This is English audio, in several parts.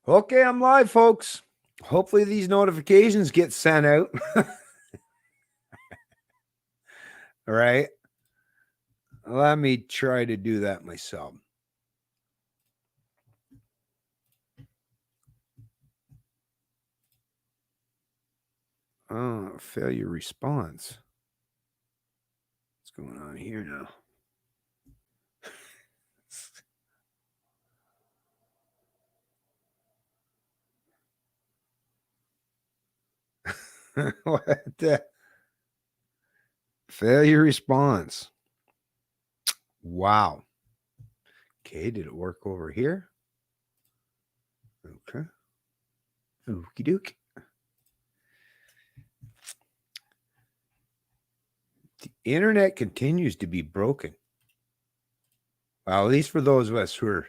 Okay, I'm live, folks. Hopefully, these notifications get sent out. All right. Let me try to do that myself. Oh, failure response. What's going on here now? What the? Failure response. Wow. Okay, did it work over here? Okay. Okie dokie. The internet continues to be broken. Well, at least for those of us who are.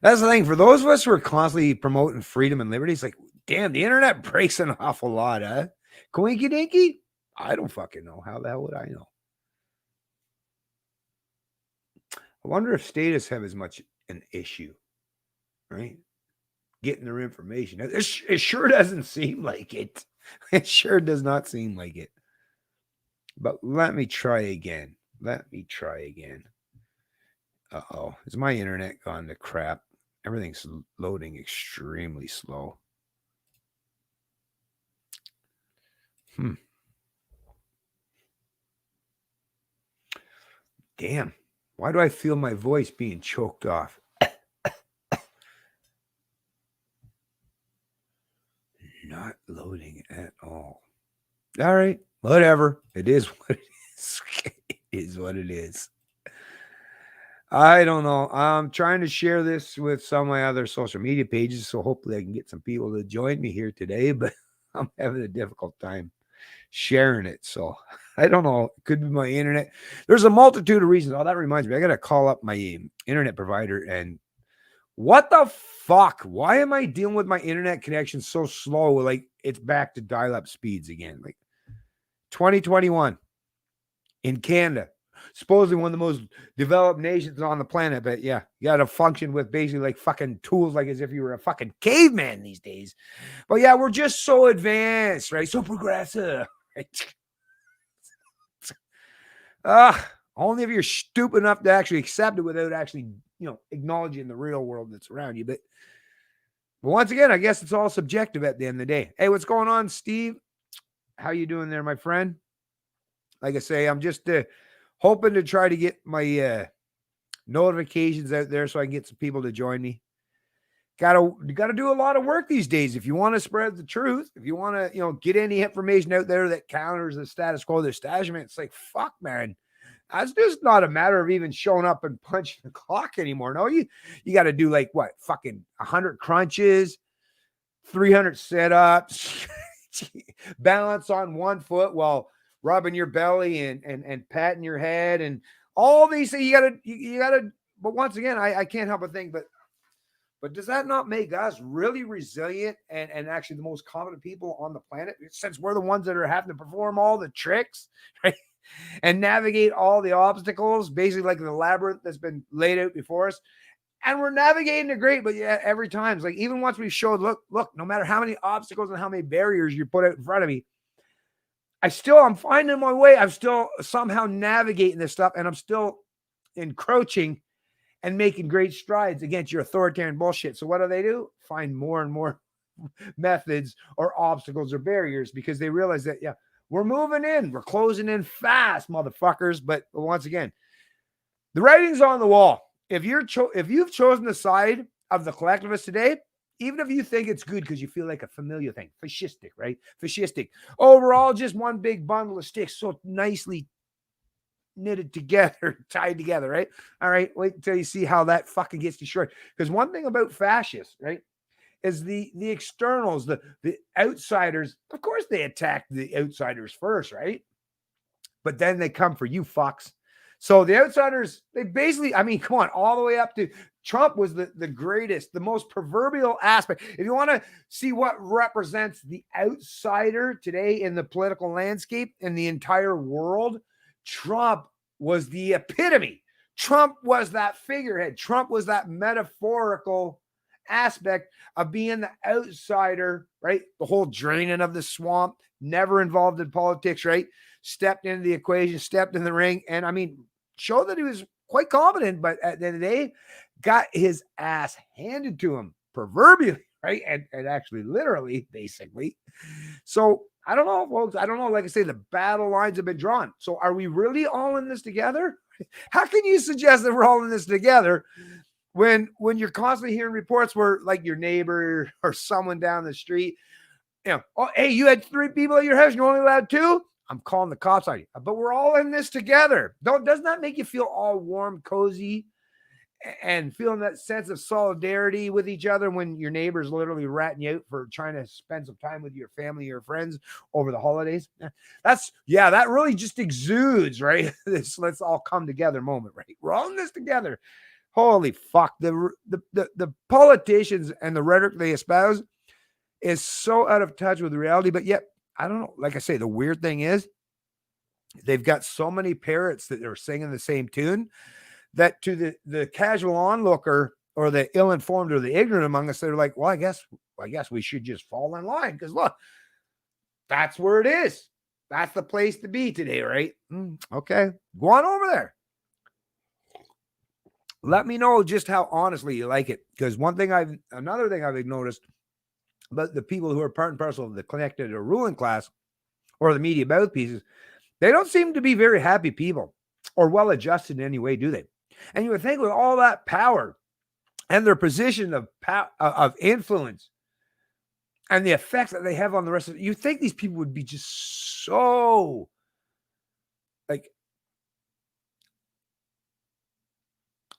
That's the thing. For those of us who are constantly promoting freedom and liberty, it's like, damn, the internet breaks an awful lot, huh? Coinky dinky? I don't fucking know. How the hell would I know? I wonder if statists have as much an issue, right? Getting their information. It sure doesn't seem like it. It sure does not seem like it. But let me try again. Let me try again. Uh-oh. Is my internet gone to crap? Everything's loading extremely slow. Damn. Why do I feel my voice being choked off? Not loading at all. All right. Whatever. It is what it is. It is what it is. I don't know. I'm trying to share this with some of my other social media pages, so hopefully I can get some people to join me here today, but I'm having a difficult time sharing it. So I don't know. It could be my internet. There's a multitude of reasons. Oh, that reminds me. I got to call up my internet provider and what the fuck? Why am I dealing with my internet connection so slow? Like it's back to dial-up speeds again. Like 2021 in Canada, supposedly one of the most developed nations on the planet. But yeah, you got to function with basically like fucking tools, like as if you were a fucking caveman these days. But yeah, we're just so advanced, right? So progressive. Only if you're stupid enough to actually accept it without actually, acknowledging the real world that's around you. But once again, I guess it's all subjective at the end of the day. Hey, what's going on, Steve? How you doing there, my friend? Like I say, I'm just hoping to try to get my notifications out there so I can get some people to join me. Gotta do a lot of work these days if you want to spread the truth. If you want to, get any information out there that counters the status quo, the establishment. It's like fuck, man. That's just not a matter of even showing up and punching the clock anymore. No, you got to do like what, fucking 100 crunches, 300 sit-ups, balance on one foot while rubbing your belly and patting your head and all these things. You gotta. But once again, I can't help but think, but does that not make us really resilient and actually the most competent people on the planet? Since we're the ones that are having to perform all the tricks, right? And navigate all the obstacles, basically like the labyrinth that's been laid out before us. And we're navigating it great, but yeah, every time it's like even once we showed, look, no matter how many obstacles and how many barriers you put out in front of me, I'm finding my way. I'm still somehow navigating this stuff, and I'm still encroaching and making great strides against your authoritarian bullshit. So what do? Find more and more methods or obstacles or barriers because they realize that, yeah, we're moving in, we're closing in fast, motherfuckers. But once again, the writing's on the wall. If you've chosen the side of the collectivists today, even if you think it's good because you feel like a familiar thing, fascistic, right? Fascistic. Overall, just one big bundle of sticks, so nicely knitted together, tied together, right? All right, wait until you see how that fucking gets destroyed. Because one thing about fascists, right, is the externals, the outsiders. Of course, they attack the outsiders first, right? But then they come for you, fucks. So the outsiders, they basically, I mean, come on, all the way up to Trump was the greatest, the most proverbial aspect. If you want to see what represents the outsider today in the political landscape in the entire world, Trump was the epitome. Trump was that figurehead. Trump was that metaphorical aspect of being the outsider, right? The whole draining of the swamp, never involved in politics, right? Stepped into the equation, stepped in the ring. And I mean, showed that he was quite competent, but at the end of the day, got his ass handed to him proverbially, right? And actually, literally, basically. So I don't know, folks. I don't know. Like I say, the battle lines have been drawn. So are we really all in this together? How can you suggest that we're all in this together when you're constantly hearing reports where like your neighbor or someone down the street, oh, hey, you had 3 people at your house, you're only allowed 2? I'm calling the cops on you. But we're all in this together. Doesn't that make you feel all warm, cozy, and feeling that sense of solidarity with each other when your neighbor's literally ratting you out for trying to spend some time with your family or friends over the holidays? That really just exudes, right? This let's all come together moment, right? We're all in this together. Holy fuck. The politicians and the rhetoric they espouse is so out of touch with reality, but yet, I don't know. Like I say, the weird thing is they've got so many parrots that are singing the same tune that to the casual onlooker or the ill-informed or the ignorant among us, they're like, well, I guess we should just fall in line because look, that's where it is. That's the place to be today, right? Okay, go on over there. Let me know just how honestly you like it, because another thing I've noticed about the people who are part and parcel of the connected or ruling class or the media mouthpieces, they don't seem to be very happy people or well-adjusted in any way, do they? And you would think with all that power and their position of influence and the effects that they have on the rest of it, you think these people would be just so like,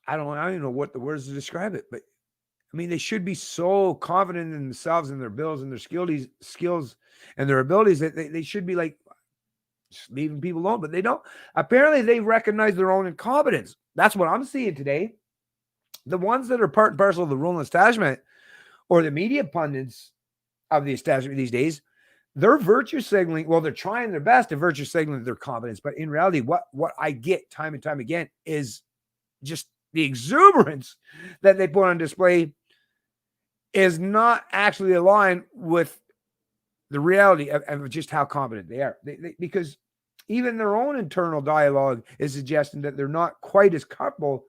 I don't even know what the words to describe it, but I mean, they should be so confident in themselves and their bills and their skills and their abilities that they should be like just leaving people alone, but they don't. Apparently, they recognize their own incompetence. That's what I'm seeing today. The ones that are part and parcel of the ruling establishment or the media pundits of the establishment these days, they're virtue signaling. Well, they're trying their best to virtue signal their competence, but in reality, what I get time and time again is just the exuberance that they put on display is not actually aligned with the reality of just how competent they are. Because even their own internal dialogue is suggesting that they're not quite as comfortable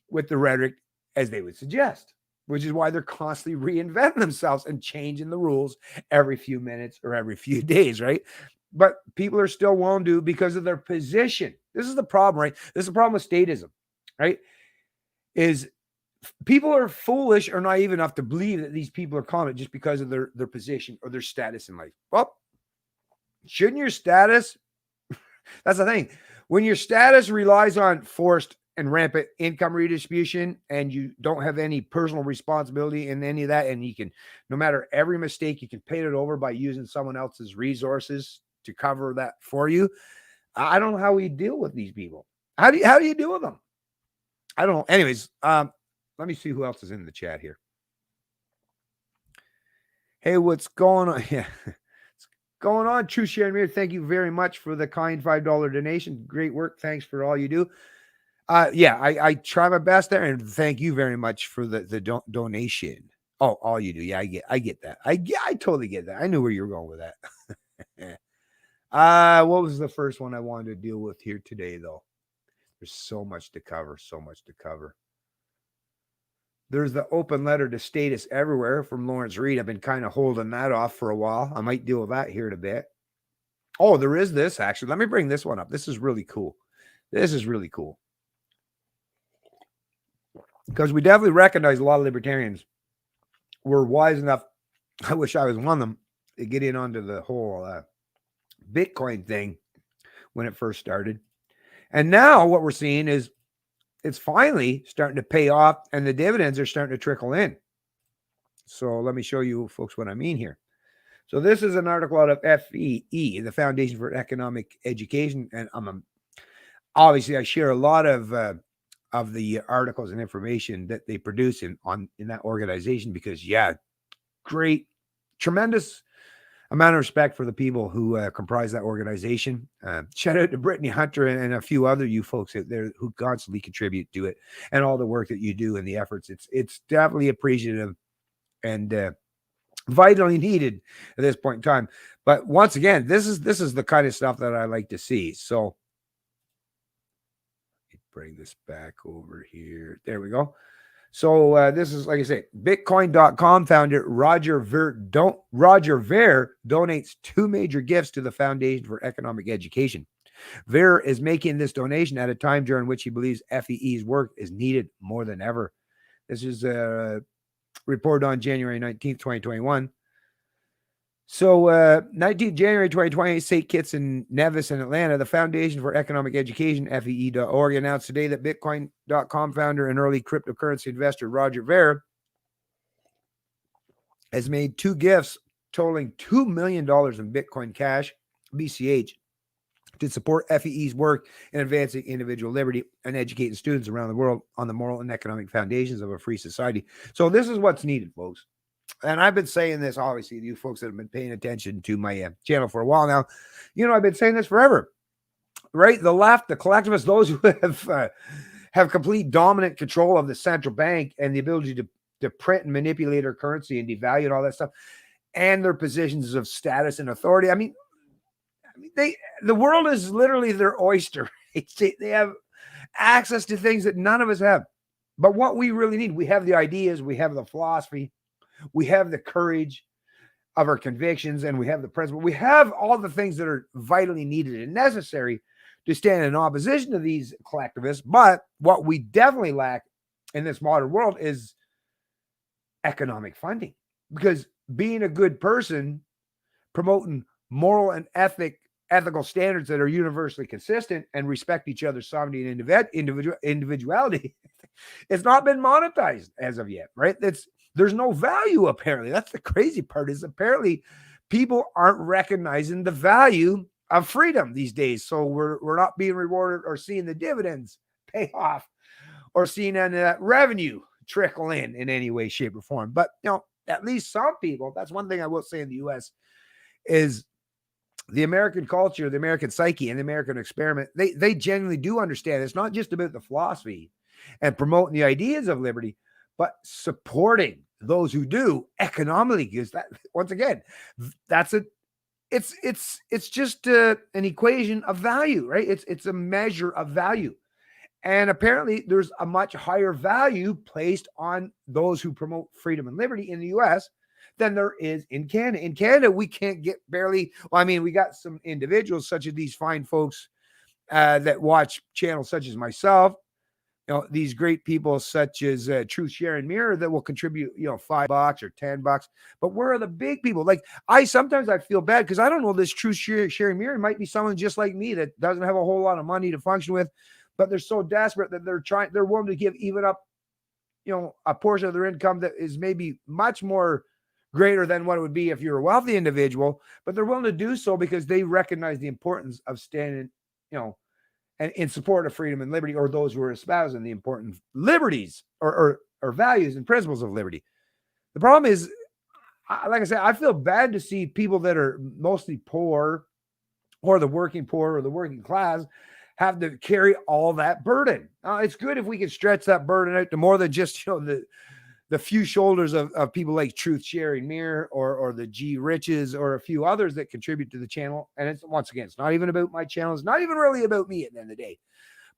with the rhetoric as they would suggest, which is why they're constantly reinventing themselves and changing the rules every few minutes or every few days, right? But people are still willing to because of their position. This is the problem, right? This is the problem with statism, right? Is people are foolish or naive enough to believe that these people are competent just because of their position or their status in life. Well, shouldn't your status, that's the thing. When your status relies on forced and rampant income redistribution and you don't have any personal responsibility in any of that, and you can, no matter every mistake, you can pay it over by using someone else's resources to cover that for you. I don't know how we deal with these people. How do you deal with them? I don't know. Anyways, let me see who else is in the chat here. Hey, what's going on? Yeah, what's going on? True Sharon Mir, thank you very much for the kind $5 donation. Great work. Thanks for all you do. I try my best there, and thank you very much for the donation. Oh, all you do. Yeah, I get that. I totally get that. I knew where you were going with that. What was the first one I wanted to deal with here today, though? There's so much to cover. There's the open letter to statists everywhere from Lawrence Reed. I've been kind of holding that off for a while. I might deal with that here in a bit. Oh, there is this, actually. Let me bring this one up. This is really cool. Because we definitely recognize a lot of libertarians were wise enough. I wish I was one of them to get in onto the whole Bitcoin thing when it first started. And now what we're seeing is it's finally starting to pay off and the dividends are starting to trickle in. So let me show you folks what I mean here. So this is an article out of FEE, the Foundation for Economic Education. And obviously I share a lot of the articles and information that they produce in that organization because, yeah, great, tremendous amount of respect for the people who comprise that organization. Shout out to Brittany Hunter and a few other you folks out there who constantly contribute to it and all the work that you do and the efforts. It's definitely appreciative and vitally needed at this point in time. But once again, this is the kind of stuff that I like to see. So bring this back over here. There we go. So this is, like I say, Bitcoin.com founder Roger Ver donates 2 major gifts to the Foundation for Economic Education. Ver is making this donation at a time during which he believes FEE's work is needed more than ever. This is reported on January 19th, 2021. So 19th January 2020, St. Kitts and Nevis in Atlanta, the Foundation for Economic Education, FEE.org, announced today that Bitcoin.com founder and early cryptocurrency investor Roger Ver has made 2 gifts totaling $2 million in Bitcoin Cash, BCH, to support FEE's work in advancing individual liberty and educating students around the world on the moral and economic foundations of a free society. So this is what's needed, folks. And I've been saying this, obviously, you folks that have been paying attention to my channel for a while now. I've been saying this forever, right? The left, the collectivists, those who have complete dominant control of the central bank and the ability to print and manipulate our currency and devalue and all that stuff, and their positions of status and authority. I mean, the world is literally their oyster. They have access to things that none of us have. But what we really need, we have the ideas, we have the philosophy, we have the courage of our convictions, and we have the principle. We have all the things that are vitally needed and necessary to stand in opposition to these collectivists. But what we definitely lack in this modern world is economic funding, because being a good person, promoting moral and ethical standards that are universally consistent and respect each other's sovereignty and individuality, it's not been monetized as of yet, right? There's no value, apparently. That's the crazy part, is apparently people aren't recognizing the value of freedom these days. So we're not being rewarded or seeing the dividends pay off or seeing any of that revenue trickle in any way, shape, or form. But, at least some people, that's one thing I will say in the U.S., is the American culture, the American psyche, and the American experiment, they genuinely do understand it's not just about the philosophy and promoting the ideas of liberty, but supporting those who do economically, because that, once again, it's just an equation of value, right? It's a measure of value. And apparently there's a much higher value placed on those who promote freedom and liberty in the US than there is in Canada. In Canada, we can't get we got some individuals such as these fine folks that watch channels such as myself, these great people such as Truth Sharing Mirror that will contribute, $5 or $10. But where are the big people? Like, sometimes I feel bad because I don't know, this Truth Sharing Mirror might be someone just like me that doesn't have a whole lot of money to function with, but they're so desperate that they're willing to give even up, a portion of their income that is maybe much more greater than what it would be if you're a wealthy individual, but they're willing to do so because they recognize the importance of standing, and in support of freedom and liberty, or those who are espousing the important liberties or values and principles of liberty. The problem is, like I said, I feel bad to see people that are mostly poor, or the working poor, or the working class, have to carry all that burden. It's good if we can stretch that burden out to more than just the few shoulders of people like Truth Sharing Mirror or the G Riches or a few others that contribute to the channel. And it's, once again, it's not even about my channel. It's not even really about me at the end of the day.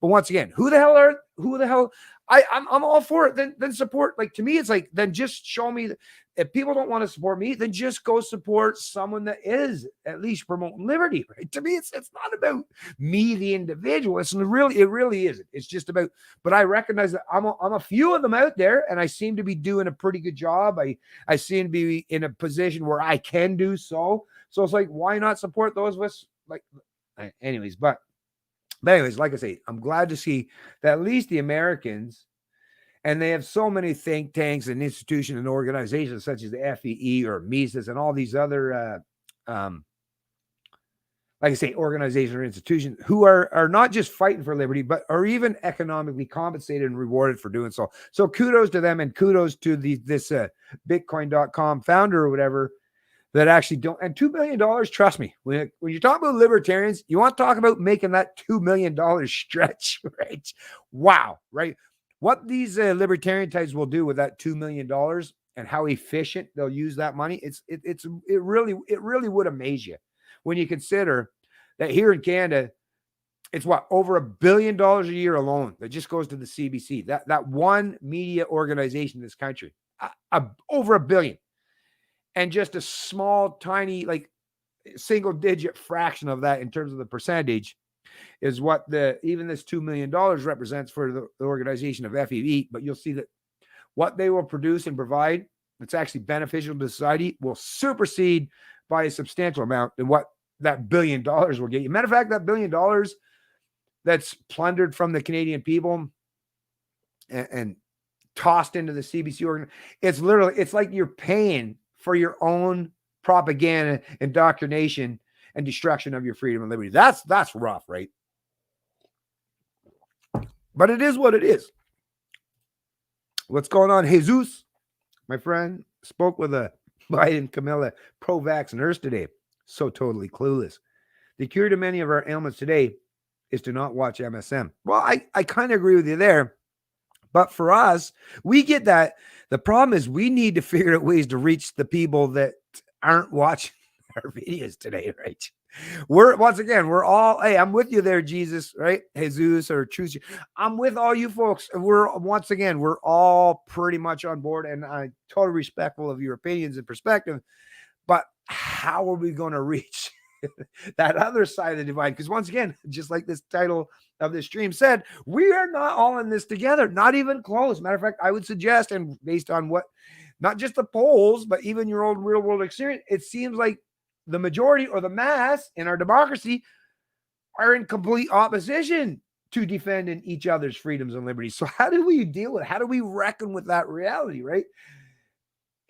But once again, who the hell I'm all for it. Then support. Like, to me, it's like, then just show me that if people don't want to support me, then just go support someone that is at least promoting liberty. Right? To me, it's not about me, the individual. It really isn't. It's just about, but I recognize that I'm a few of them out there, and I seem to be doing a pretty good job. I seem to be in a position where I can do so. So it's like, why not support those of us? Anyways, like I say, I'm glad to see that at least the Americans, and they have so many think tanks and institutions and organizations such as the FEE or Mises and all these other, like I say, organizations or institutions who are not just fighting for liberty, but are even economically compensated and rewarded for doing so. So kudos to them, and kudos to this Bitcoin.com founder or whatever that actually don't. And $2 million, trust me, when you talk about libertarians, you want to talk about making that $2 million stretch, right? Wow, right? What these libertarian types will do with that $2 million and how efficient they'll use that money, it really would amaze you when you consider that here in Canada, it's what, over $1 billion a year alone that just goes to the CBC. That one media organization in this country, over $1 billion. And just a small, tiny, like single digit fraction of that in terms of the percentage is what even this $2 million represents for the organization of FEV. But you'll see that what they will produce and provide that's actually beneficial to society will supersede by a substantial amount than what that $1 billion will get you. Matter of fact, that $1 billion that's plundered from the Canadian people and tossed into the CBC organ, it's like you're paying for your own propaganda, indoctrination, and destruction of your freedom and liberty. That's rough, right? But it is what it is. What's going on? Jesus, my friend, spoke with a Biden Camilla pro-vax nurse today. So totally clueless. The cure to many of our ailments today is to not watch MSM. Well, I kind of agree with you there. But for us, we get that. The problem is we need to figure out ways to reach the people that aren't watching our videos today, right? We're all, hey, I'm with you there, Jesus, right? Jesus or Truth. I'm with all you folks. We're all pretty much on board, and I'm totally respectful of your opinions and perspective. But how are we going to reach that other side of the divide? Because once again, just like this title of this stream said, we are not all in this together, not even close. Matter of fact, I would suggest, and based on what, not just the polls, but even your own real world experience, it seems like the majority or the mass in our democracy are in complete opposition to defending each other's freedoms and liberties. So how do we deal with it? How do we reckon with that reality, right?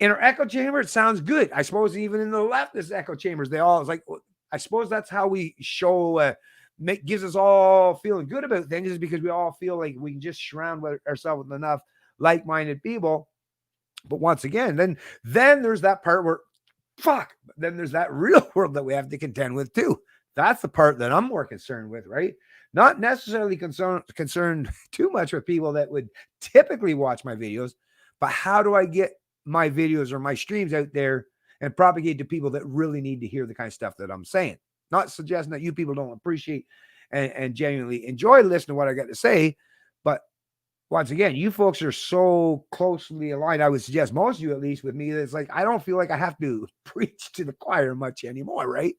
In our echo chamber, it sounds good. I suppose even in the leftist echo chambers, it's like, I suppose that's how we show, gives us all feeling good about things, is because we all feel like we can just surround ourselves with enough like-minded people. But once again, then there's that part where, then there's that real world that we have to contend with too. That's the part that I'm more concerned with, right? Not necessarily concerned too much with people that would typically watch my videos, but how do I get my videos or my streams out there and propagate to people that really need to hear the kind of stuff that I'm saying? Not suggesting that you people don't appreciate and genuinely enjoy listening to what I got to say, but once again, you folks are so closely aligned. I would suggest most of you, at least with me, that it's like I don't feel like I have to preach to the choir much anymore, right?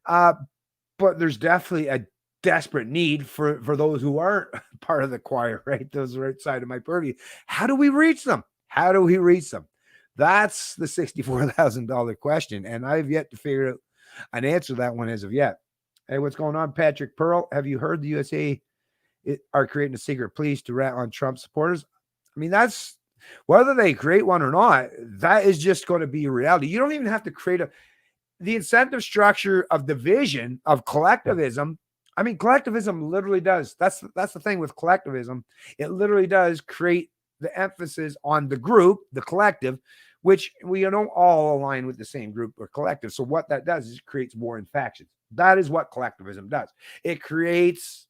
But there's definitely a desperate need for those who aren't part of the choir, right? Those are outside of my purview. How do we reach them? That's the $64,000 question, and I've yet to figure out an answer to that one as of yet. Hey, what's going on, Patrick Pearl? Have you heard the USA are creating a secret police to rat on Trump supporters? I mean, that's whether they create one or not, that is just going to be a reality. You don't even have to create the incentive structure of division, of collectivism. I mean, collectivism literally does. That's the thing with collectivism. It literally does create the emphasis on the group, the collective, which we don't all align with the same group or collective. So what that does is it creates war and factions. That is what collectivism does. It creates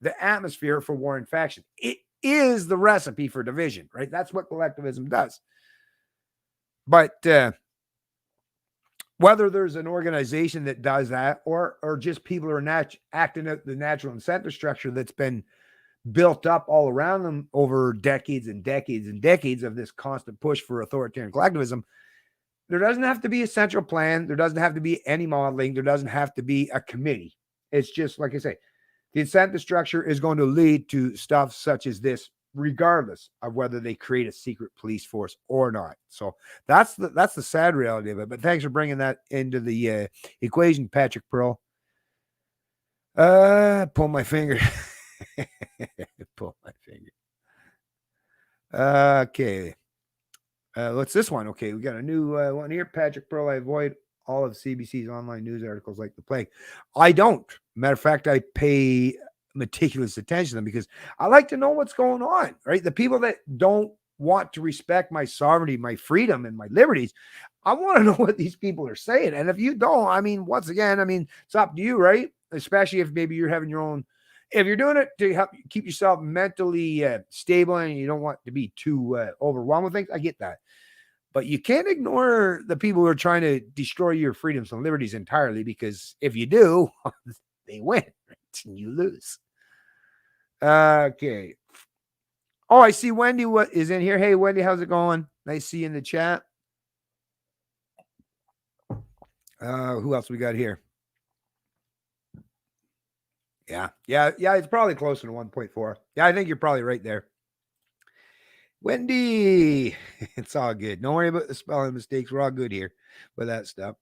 the atmosphere for war and faction. It is the recipe for division, right? That's what collectivism does. But whether there's an organization that does that or just people are acting out the natural incentive structure that's been built up all around them over decades and decades and decades of this constant push for authoritarian collectivism, there doesn't have to be a central plan. There doesn't have to be any modeling. There doesn't have to be a committee. It's just, like I say, the incentive structure is going to lead to stuff such as this, regardless of whether they create a secret police force or not. So that's the sad reality of it. But thanks for bringing that into the equation, Patrick Pearl. Pull my finger. Pull my finger. Okay. What's this one? Okay, we got a new one here. Patrick Pearl, I avoid all of CBC's online news articles like the plague. I don't. Matter of fact, I pay meticulous attention to them because I like to know what's going on, right? The people that don't want to respect my sovereignty, my freedom, and my liberties. I want to know what these people are saying. And if you don't, I mean, once again, I mean, it's up to you, right? Especially if maybe you're having your own, if you're doing it to help keep yourself mentally stable and you don't want to be too overwhelmed with things, I get that. But you can't ignore the people who are trying to destroy your freedoms and liberties entirely, because if you do, they win, right? And you lose. Okay. Oh, I see Wendy is in here. Hey, Wendy, how's it going? Nice to see you in the chat. Who else we got here? Yeah. It's probably closer to 1.4. Yeah, I think you're probably right there. Wendy, it's all good. Don't worry about the spelling mistakes. We're all good here with that stuff.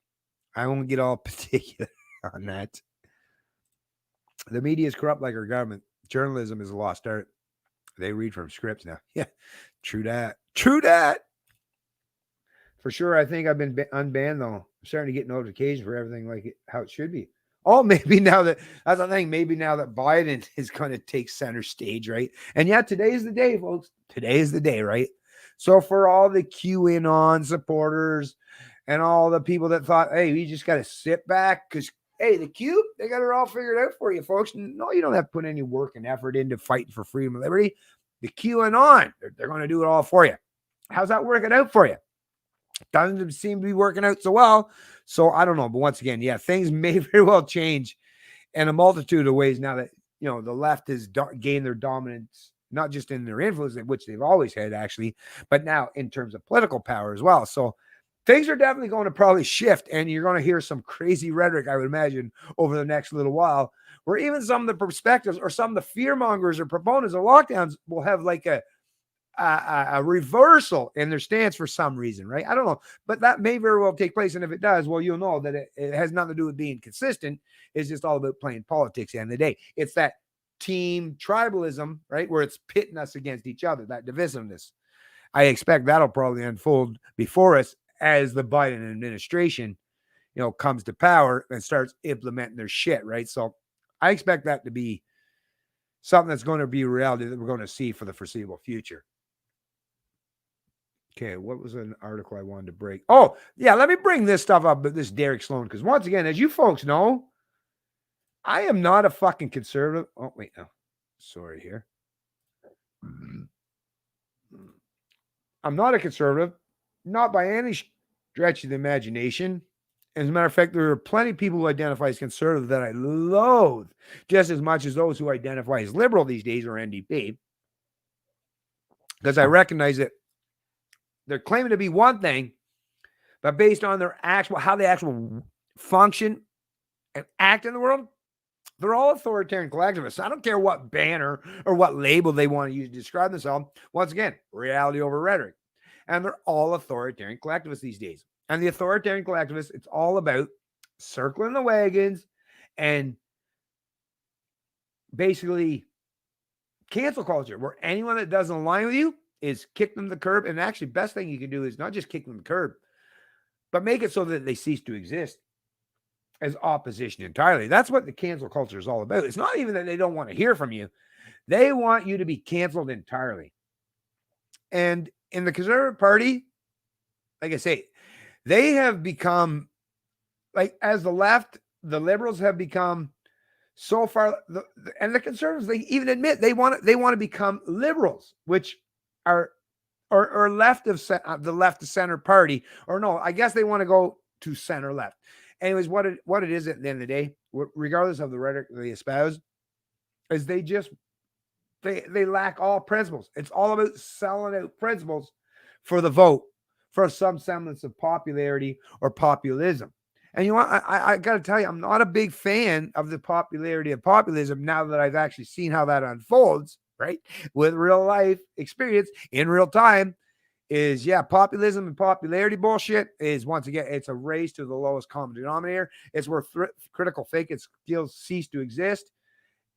I won't get all particular on that. The media is corrupt like our government. Journalism is a lost art. They read from scripts now. Yeah, true that. True that. For sure, I think I've been unbanned, though. I'm starting to get notifications for everything like how it should be. Oh, maybe now that's the thing. Maybe now that Biden is going to take center stage, right? And yeah, today's the day, folks. Today is the day, right? So for all the QAnon supporters and all the people that thought, hey, we just got to sit back because, hey, the Q, they got it all figured out for you, folks. No, you don't have to put any work and effort into fighting for freedom and liberty. The QAnon, they're going to do it all for you. How's that working out for you? Doesn't seem to be working out so well. So I don't know. But once again, yeah, things may very well change in a multitude of ways now that, you know, the left has gained their dominance, not just in their influence, which they've always had, actually, but now in terms of political power as well. So things are definitely going to probably shift, and you're going to hear some crazy rhetoric, I would imagine, over the next little while, where even some of the perspectives or some of the fear mongers or proponents of lockdowns will have like a reversal in their stance for some reason, right? I don't know, but that may very well take place. And if it does, well, you'll know that it has nothing to do with being consistent. It's just all about playing politics at the end of the day. It's that team tribalism, right? Where it's pitting us against each other, that divisiveness. I expect that'll probably unfold before us as the Biden administration, you know, comes to power and starts implementing their shit, right? So I expect that to be something that's going to be a reality that we're going to see for the foreseeable future. Okay, what was an article I wanted to break? Oh, yeah, let me bring this stuff up, but this Derek Sloan, because once again, as you folks know, I am not a fucking conservative. Oh, wait, no. Sorry here. I'm not a conservative, not by any stretch of the imagination. As a matter of fact, there are plenty of people who identify as conservative that I loathe just as much as those who identify as liberal these days or NDP, because I recognize that they're claiming to be one thing, but based on their actual, how they actually function and act in the world, they're all authoritarian collectivists. I don't care what banner or what label they want to use to describe themselves. Once again, reality over rhetoric. And they're all authoritarian collectivists these days. And the authoritarian collectivists, it's all about circling the wagons and basically cancel culture, where anyone that doesn't align with you is kick them to the curb. And actually, best thing you can do is not just kick them to the curb, but make it so that they cease to exist as opposition entirely. That's what the cancel culture is all about. It's not even that they don't want to hear from you. They want you to be canceled entirely. And in the Conservative Party, like I say, they have become, like, as the left, the liberals have become so far, and the conservatives, they even admit they want to become liberals, which are or left of the left of center party, or no, I guess they want to go to center left. Anyways, what it is at the end of the day, regardless of the rhetoric they espouse, is they lack all principles. It's all about selling out principles for the vote, for some semblance of popularity or populism. And you know what? I got to tell you, I'm not a big fan of the popularity of populism now that I've actually seen how that unfolds, right? With real life experience in real time. Is, yeah, populism and popularity bullshit is, once again, it's a race to the lowest common denominator. It's where critical thinking skills cease to exist.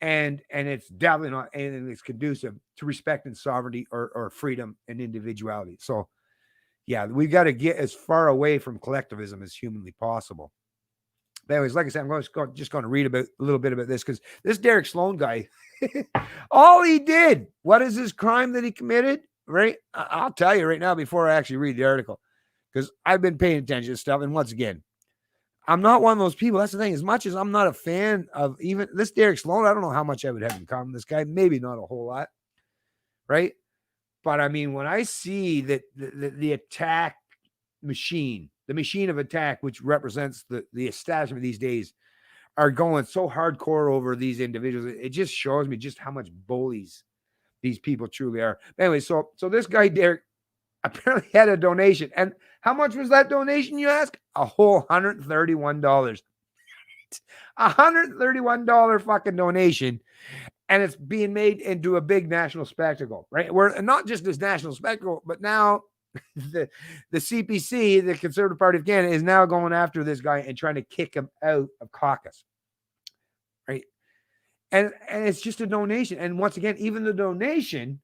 And it's definitely not anything that's conducive to respect and sovereignty or freedom and individuality. So, yeah, we've got to get as far away from collectivism as humanly possible. But anyways, like I said, I'm just going to read a little bit about this, because this Derek Sloan guy, all he did, what is his crime that he committed? right? I'll tell you right now before I actually read the article, because I've been paying attention to stuff. And once again, I'm not one of those people. That's the thing. As much as I'm not a fan of even this Derek Sloan, I don't know how much I would have in common with this guy. Maybe not a whole lot, right? But I mean, when I see that the attack machine, the machine of attack, which represents the establishment these days, are going so hardcore over these individuals, it just shows me just how much bullies these people truly are. Anyway, so this guy Derek apparently had a donation, and how much was that donation? You ask? A whole $131. $131 fucking donation, and it's being made into a big national spectacle, right? We're not just this national spectacle, but now the CPC, the Conservative Party of Canada, is now going after this guy and trying to kick him out of caucus, right? And it's just a donation. And once again, even the donation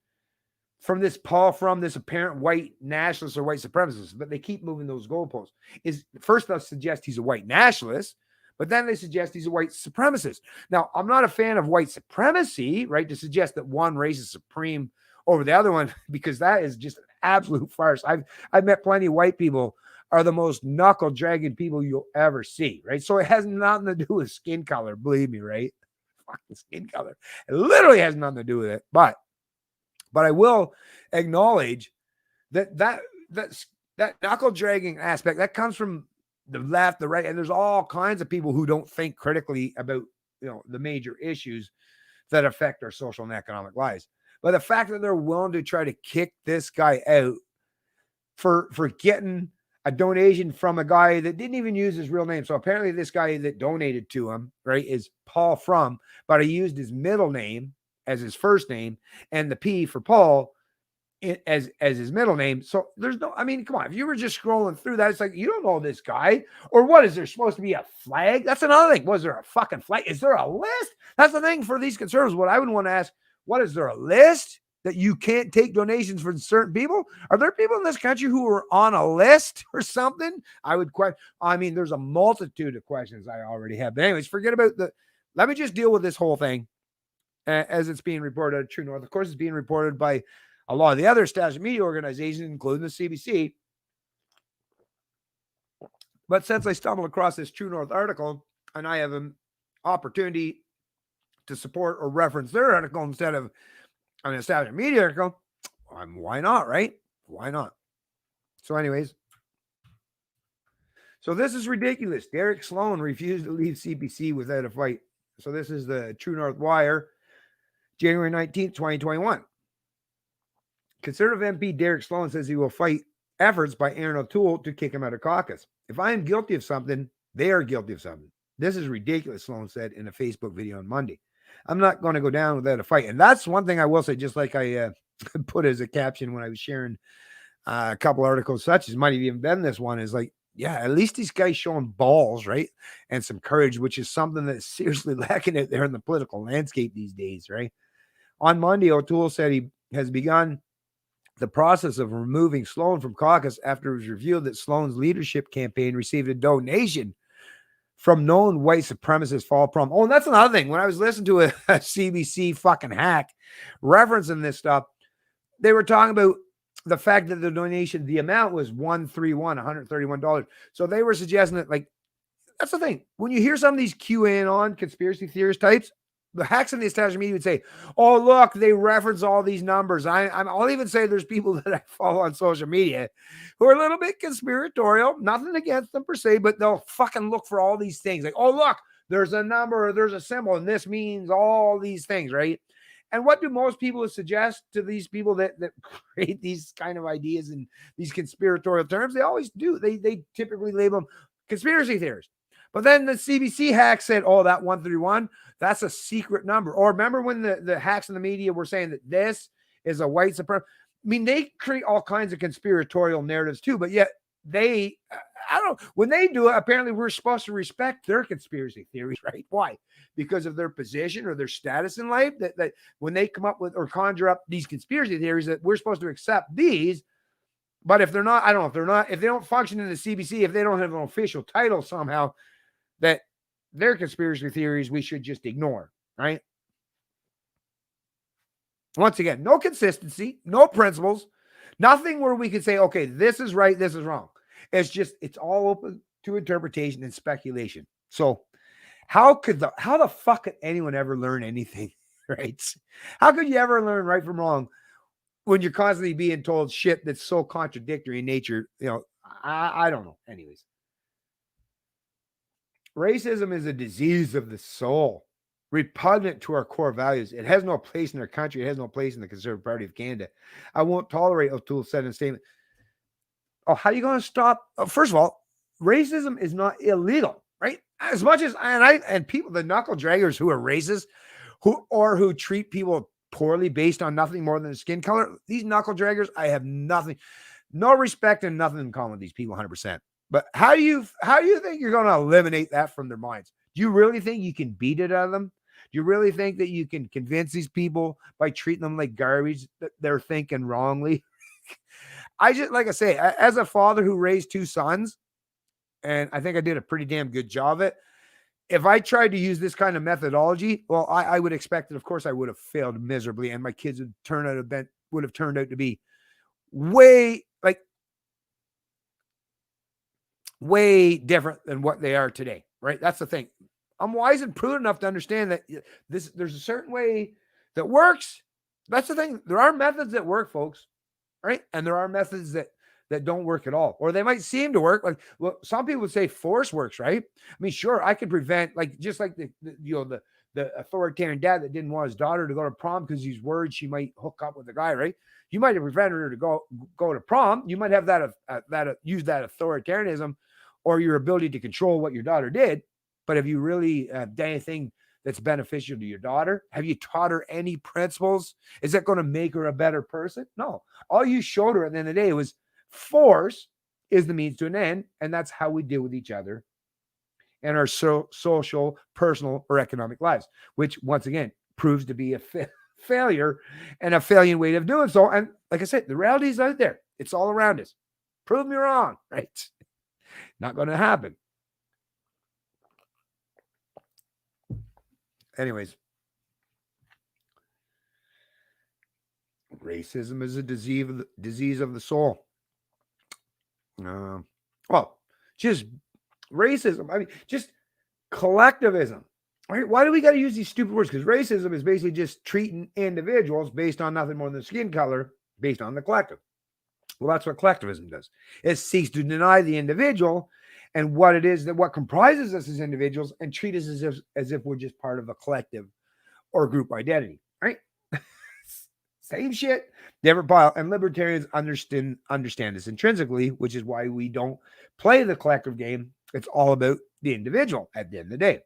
from this Paul Frum this apparent white nationalist or white supremacist, but they keep moving those goalposts, is first they'll suggest he's a white nationalist, but then they suggest he's a white supremacist. Now, I'm not a fan of white supremacy, right? To suggest that one race is supreme over the other one, because that is just an absolute farce. I've met plenty of white people are the most knuckle dragging people you'll ever see, right? So it has nothing to do with skin color, believe me, right? Fucking skin color. It literally has nothing to do with it. But I will acknowledge that knuckle dragging aspect that comes from the left, the right, and there's all kinds of people who don't think critically about the major issues that affect our social and economic lives. But the fact that they're willing to try to kick this guy out for getting a donation from a guy that didn't even use his real name. So apparently this guy that donated to him, right, is Paul Frum, but he used his middle name as his first name and the P for Paul as his middle name. So there's no, I mean, come on, if you were just scrolling through that, it's like, you don't know this guy. Or what, is there supposed to be a flag? That's another thing. Was there a fucking flag? Is there a list? That's the thing for these conservatives. What I would want to ask, what, is there a list that you can't take donations from certain people? Are there people in this country who are on a list or something? I would question. I mean, there's a multitude of questions I already have. But anyways, forget about let me just deal with this whole thing as it's being reported at True North. Of course, it's being reported by a lot of the other established media organizations, including the CBC. But since I stumbled across this True North article and I have an opportunity to support or reference their article instead of an established media article, why not, right? Why not? So anyways, so this is ridiculous. Derek Sloan refused to leave CBC without a fight. So this is the True North Wire, January 19th, 2021. Conservative MP Derek Sloan says he will fight efforts by Aaron O'Toole to kick him out of caucus. If I am guilty of something, they are guilty of something. This is ridiculous, Sloan said in a Facebook video on Monday. I'm not going to go down without a fight. And that's one thing I will say, just like I put as a caption when I was sharing a couple articles, such as might have even been this one, is like, yeah, at least these guys showing balls, right? And some courage, which is something that's seriously lacking out there in the political landscape these days, right? On Monday, O'Toole said he has begun the process of removing Sloan from caucus after it was revealed that Sloan's leadership campaign received a donation from known white supremacist Paul Frum. Oh, and that's another thing. When I was listening to a CBC fucking hack referencing this stuff, they were talking about the fact that the donation, the amount was $131. So they were suggesting that, like, that's the thing. When you hear some of these QAnon conspiracy theorist types, the hacks in the establishment media would say, oh, look, they reference all these numbers. I'll even say there's people that I follow on social media who are a little bit conspiratorial, nothing against them per se, but they'll fucking look for all these things. Like, oh, look, there's a number, or there's a symbol, and this means all these things, right? And what do most people suggest to these people that create these kind of ideas and these conspiratorial terms? They always do. They typically label them conspiracy theorists. But then the CBC hack said, oh, that 131, that's a secret number. Or remember when the hacks in the media were saying that this is a white supremacist? I mean, they create all kinds of conspiratorial narratives too, but yet they, I don't know, when they do it, apparently we're supposed to respect their conspiracy theories, right? Why? Because of their position or their status in life, that when they come up with or conjure up these conspiracy theories, that we're supposed to accept these. But if they're not, I don't know, if they don't function in the CBC, if they don't have an official title somehow, that their conspiracy theories we should just ignore, right? Once again, no consistency, no principles, nothing where we can say, okay, this is right, this is wrong. It's all open to interpretation and speculation. So how the fuck could anyone ever learn anything, right? How could you ever learn right from wrong when you're constantly being told shit that's so contradictory in nature? I don't know. Anyways, racism is a disease of the soul, repugnant to our core values. It has no place in our country. It has no place in the Conservative Party of Canada. I won't tolerate, O'Toole said in a statement. Oh, how are you going to stop? First of all, racism is not illegal, right? As much as and people, the knuckle draggers who are racist, who treat people poorly based on nothing more than skin color, these knuckle draggers, I have no respect and nothing in common with these people, 100%. But how do you think you're going to eliminate that from their minds? Do you really think you can beat it out of them? Do you really think that you can convince these people by treating them like garbage that they're thinking wrongly? Like I say, as a father who raised 2 sons, and I think I did a pretty damn good job of it. If I tried to use this kind of methodology, well, I would expect that, of course, I would have failed miserably, and my kids would have turned out to be way different than what they are today, right? That's the thing. I'm wise and prudent enough to understand that there's a certain way that works. That's the thing. There are methods that work, folks, right? And there are methods that don't work at all, or they might seem to work. Some people would say force works, right? I mean, sure, I could prevent, just like the authoritarian dad that didn't want his daughter to go to prom because he's worried she might hook up with the guy, right? You might have prevented her to go to prom. You might have use that authoritarianism or your ability to control what your daughter did. But have you really done anything that's beneficial to your daughter? Have you taught her any principles? Is that going to make her a better person? No. All you showed her at the end of the day was force is the means to an end, and that's how we deal with each other in our social, personal, or economic lives, which once again proves to be a failure and a failing way of doing so. And like I said, the reality is out there. It's all around us. Prove me wrong, right? Not going to happen. Anyways, racism is a disease of the soul. Just racism. I mean, just collectivism. Right? Why do we got to use these stupid words? Because racism is basically just treating individuals based on nothing more than skin color, based on the collective. Well, that's what collectivism does. It seeks to deny the individual and what it is what comprises us as individuals and treat us as if we're just part of a collective or group identity. Right? Same shit, different pile. And libertarians understand this intrinsically, which is why we don't play the collective game. It's all about the individual at the end of the day.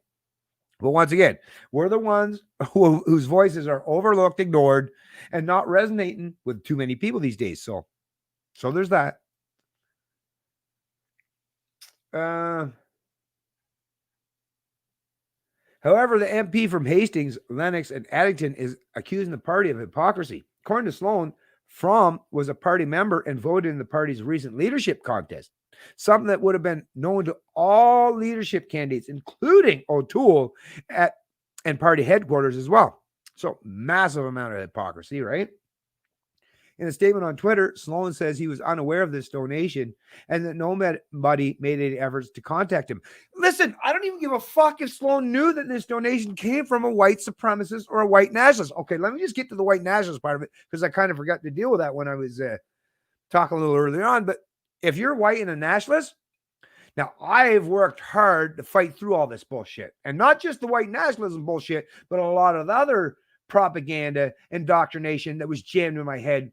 But once again, we're the ones whose voices are overlooked, ignored, and not resonating with too many people these days. So there's that. However, the MP from Hastings, Lennox, and Addington is accusing the party of hypocrisy. According to Sloan, Fromm was a party member and voted in the party's recent leadership contest, something that would have been known to all leadership candidates, including O'Toole and party headquarters as well. So massive amount of hypocrisy, right? In a statement on Twitter, Sloan says he was unaware of this donation and that nobody made any efforts to contact him. Listen, I don't even give a fuck if Sloan knew that this donation came from a white supremacist or a white nationalist. Okay, let me just get to the white nationalist part of it because I kind of forgot to deal with that when I was talking a little earlier on. But if you're white and a nationalist, now I've worked hard to fight through all this bullshit. And not just the white nationalism bullshit, but a lot of the other propaganda, indoctrination that was jammed in my head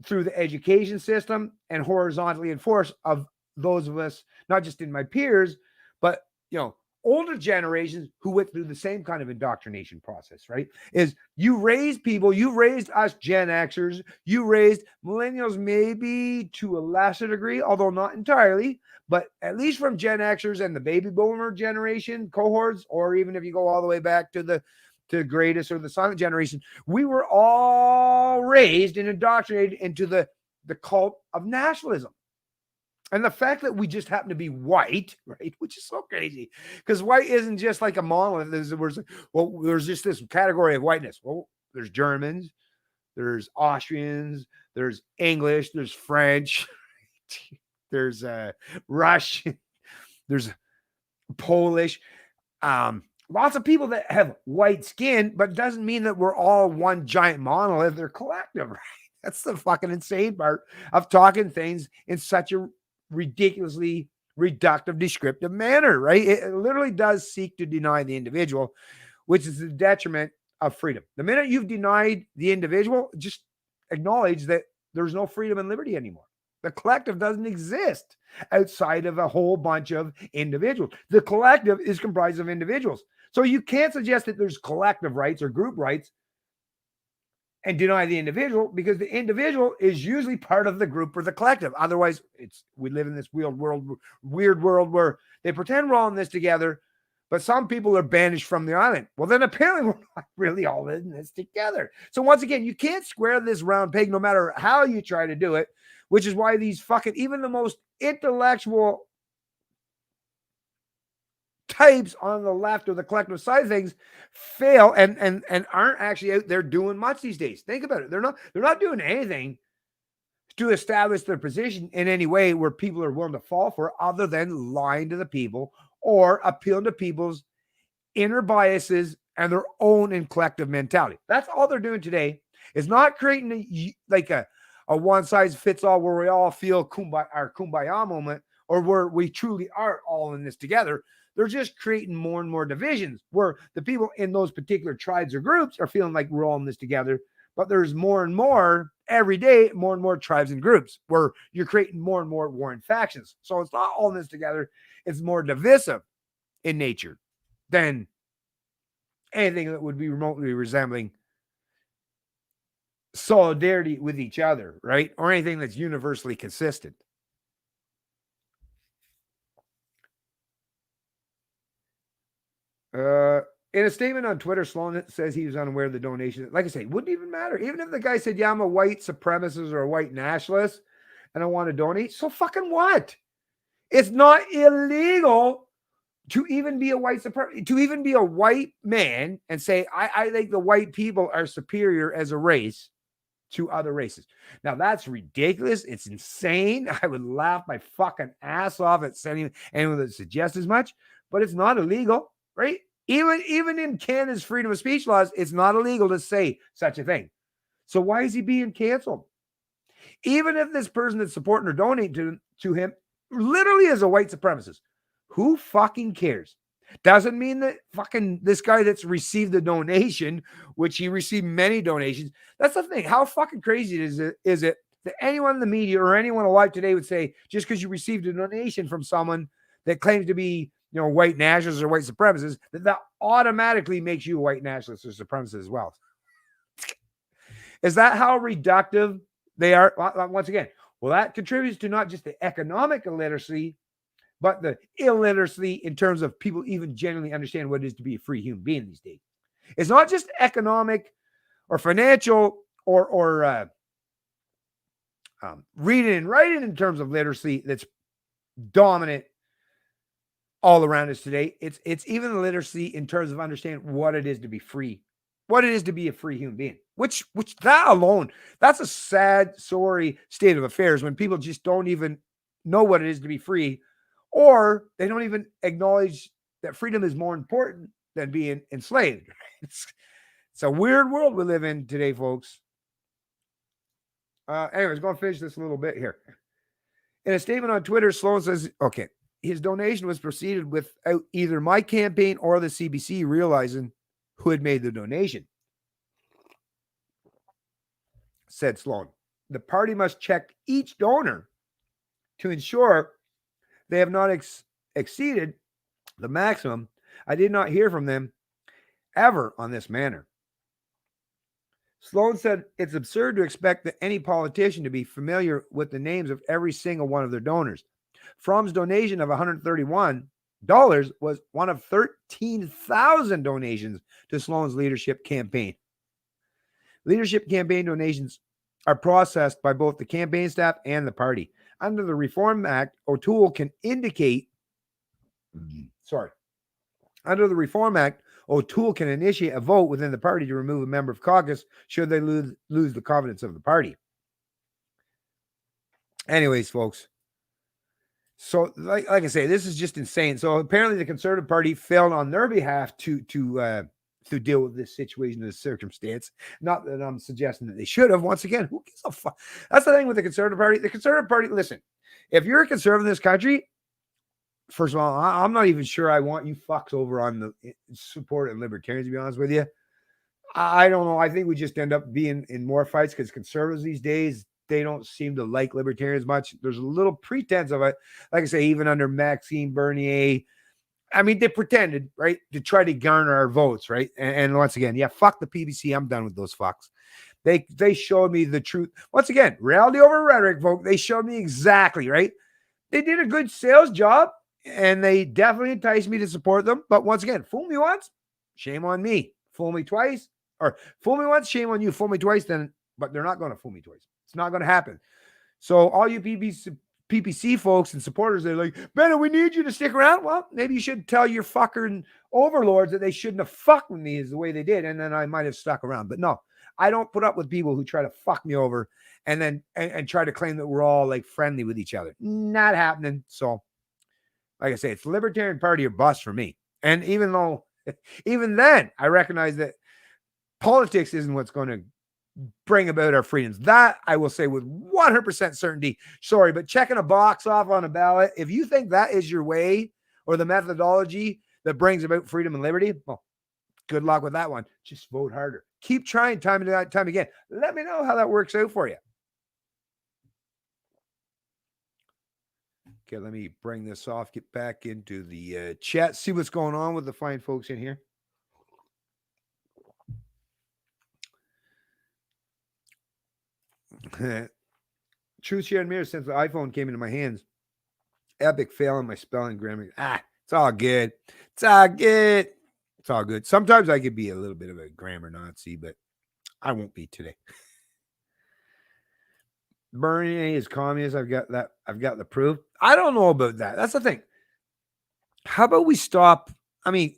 through the education system and horizontally enforced of those of us, not just in my peers, but, older generations who went through the same kind of indoctrination process, right? Is you raised people, you raised us Gen Xers, you raised millennials maybe to a lesser degree, although not entirely, but at least from Gen Xers and the baby boomer generation cohorts, or even if you go all the way back to the greatest or the silent generation, we were all raised and indoctrinated into the cult of nationalism. And the fact that we just happen to be white, right, which is so crazy, because white isn't just like a monolith. There's just this category of whiteness. Well, there's Germans, there's Austrians, there's English, there's French, there's Russian, there's Polish. Lots of people that have white skin, but it doesn't mean that we're all one giant monolith. They're collective, right? That's the fucking insane part of talking things in such a ridiculously reductive, descriptive manner, right? It literally does seek to deny the individual, which is the detriment of freedom. The minute you've denied the individual, just acknowledge that there's no freedom and liberty anymore. The collective doesn't exist outside of a whole bunch of individuals. The collective is comprised of individuals. So you can't suggest that there's collective rights or group rights and deny the individual, because the individual is usually part of the group or the collective. Otherwise, we live in this weird world where they pretend we're all in this together, but some people are banished from the island. Well, then apparently we're not really all in this together. So once again, you can't square this round peg no matter how you try to do it, which is why these fucking, even the most intellectual types on the left or the collective side of things fail and aren't actually out there doing much these days. Think about it. They're not doing anything to establish their position in any way where people are willing to fall for it, other than lying to the people or appealing to people's inner biases and their own and collective mentality. That's all they're doing today. Is not creating a one size fits all where we all feel our kumbaya moment, or where we truly are all in this together. They're just creating more and more divisions where the people in those particular tribes or groups are feeling like we're all in this together. But there's more and more every day, more and more tribes and groups where you're creating more and more warring factions. So it's not all in this together. It's more divisive in nature than anything that would be remotely resembling solidarity with each other, right? Or anything that's universally consistent. In a statement on Twitter, Sloan says he was unaware of the donation. Like I say, it wouldn't even matter. Even if the guy said, yeah, I'm a white supremacist or a white nationalist and I want to donate, so fucking what? It's not illegal to even be a white supremacist, to even be a white man and say, I think the white people are superior as a race to other races. Now, that's ridiculous. It's insane. I would laugh my fucking ass off at anyone that suggests as much, but it's not illegal, right? Even in Canada's freedom of speech laws, it's not illegal to say such a thing. So why is he being canceled? Even if this person that's supporting or donating to him literally is a white supremacist, who fucking cares? Doesn't mean that fucking this guy that's received the donation, which he received many donations. That's the thing. How fucking crazy is it that anyone in the media or anyone alive today would say, just because you received a donation from someone that claims to be, white nationalists or white supremacists, that automatically makes you a white nationalist or supremacist as well? Is that how reductive they are? Once again, well, that contributes to not just the economic illiteracy, but the illiteracy in terms of people even genuinely understand what it is to be a free human being these days. It's not just economic or financial or reading and writing in terms of literacy that's dominant all around us today. It's even the literacy in terms of understanding what it is to be free, what it is to be a free human being, which that alone, that's a sad, sorry state of affairs when people just don't even know what it is to be free, or they don't even acknowledge that freedom is more important than being enslaved. It's a weird world we live in today, folks. Anyways, going to finish this a little bit here. In a statement on Twitter, Sloan says, okay, his donation was proceeded without either my campaign or the CBC realizing who had made the donation. Said Sloan. The party must check each donor to ensure they have not exceeded the maximum. I did not hear from them ever on this manner. Sloan said it's absurd to expect that any politician to be familiar with the names of every single one of their donors. Fromm's donation of $131 was one of 13,000 donations to Sloan's leadership campaign. Leadership campaign donations are processed by both the campaign staff and the party. Under the Reform Act, O'Toole can indicate, under the Reform Act, O'Toole can initiate a vote within the party to remove a member of caucus should they lose the confidence of the party. Anyways, folks. So, like I say, this is just insane. So apparently, the Conservative Party failed on their behalf to deal with this situation, this circumstance. Not that I'm suggesting that they should have. Once again, who gives a fuck? That's the thing with the Conservative Party. The Conservative Party, listen, if you're a conservative in this country, first of all, I'm not even sure I want you fucks over on the support and libertarians, to be honest with you. I don't know. I think we just end up being in more fights because conservatives these days, they don't seem to like libertarians much. There's a little pretense of it. Like I say, even under Maxime Bernier, I mean, they pretended, right, to try to garner our votes, right? And once again, yeah, fuck the PBC. I'm done with those fucks. They showed me the truth. Once again, reality over rhetoric, folks. They showed me exactly, right? They did a good sales job, and they definitely enticed me to support them. But once again, fool me once, shame on me. Fool me twice, or fool me once, shame on you. Fool me twice, then, but they're not going to fool me twice. It's not going to happen. So all you PPC folks and supporters, they're like, Bennett, we need you to stick around. Well, maybe you should tell your fucking overlords that they shouldn't have fucked with me as the way they did, and then I might have stuck around. But no, I don't put up with people who try to fuck me over and then and try to claim that we're all like friendly with each other. Not happening. So, like I say, it's the Libertarian Party or bust for me. And even then, I recognize that politics isn't what's going to bring about our freedoms. That I will say with 100% certainty. Sorry, but checking a box off on a ballot, if you think that is your way or the methodology that brings about freedom and liberty, well, good luck with that one. Just vote harder. Keep trying time and time again. Let me know how that works out for you. Okay, let me bring this off, get back into the chat, see what's going on with the fine folks in here. Truth shared mirror since the iPhone came into my hands. Epic fail on my spelling grammar. It's all good. It's all good. It's all good. Sometimes I could be a little bit of a grammar Nazi, but I won't be today. Bernier is communist. I've got that. I've got the proof. I don't know about that. That's the thing. How about we stop? I mean,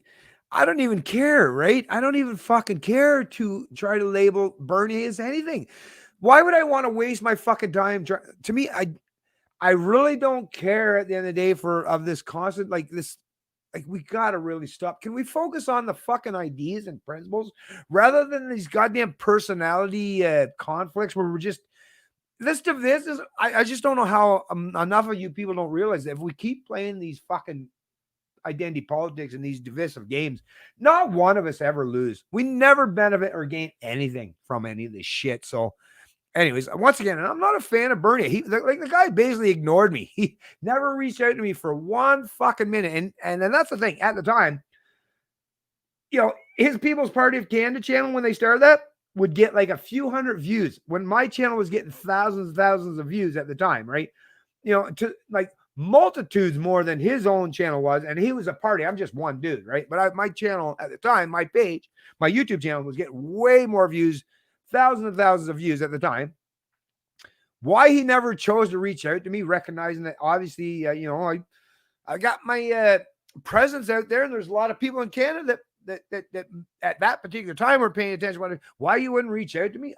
I don't even care, right? I don't even fucking care to try to label Bernier as anything. Why would I want to waste my fucking time? To me, I really don't care at the end of the day of this constant, like this, like we got to really stop. Can we focus on the fucking ideas and principles rather than these goddamn personality conflicts where we're just, this is, I just don't know how enough of you people don't realize that if we keep playing these fucking identity politics and these divisive games, not one of us ever lose. We never benefit or gain anything from any of this shit. So anyways, once again, and I'm not a fan of Bernie. The guy basically ignored me. He never reached out to me for one fucking minute. And then that's the thing. At the time, you know, his People's Party of Canada channel, when they started that, would get like a few hundred views. When my channel was getting thousands and thousands of views at the time, right? You know, to like multitudes more than his own channel was. And he was a party. I'm just one dude, right? But my channel at the time, my page, my YouTube channel was getting way more views, thousands and thousands of views at the time. Why he never chose to reach out to me, recognizing that obviously, you know, I got my presence out there, and there's a lot of people in Canada that at that particular time were paying attention. Why you wouldn't reach out to me?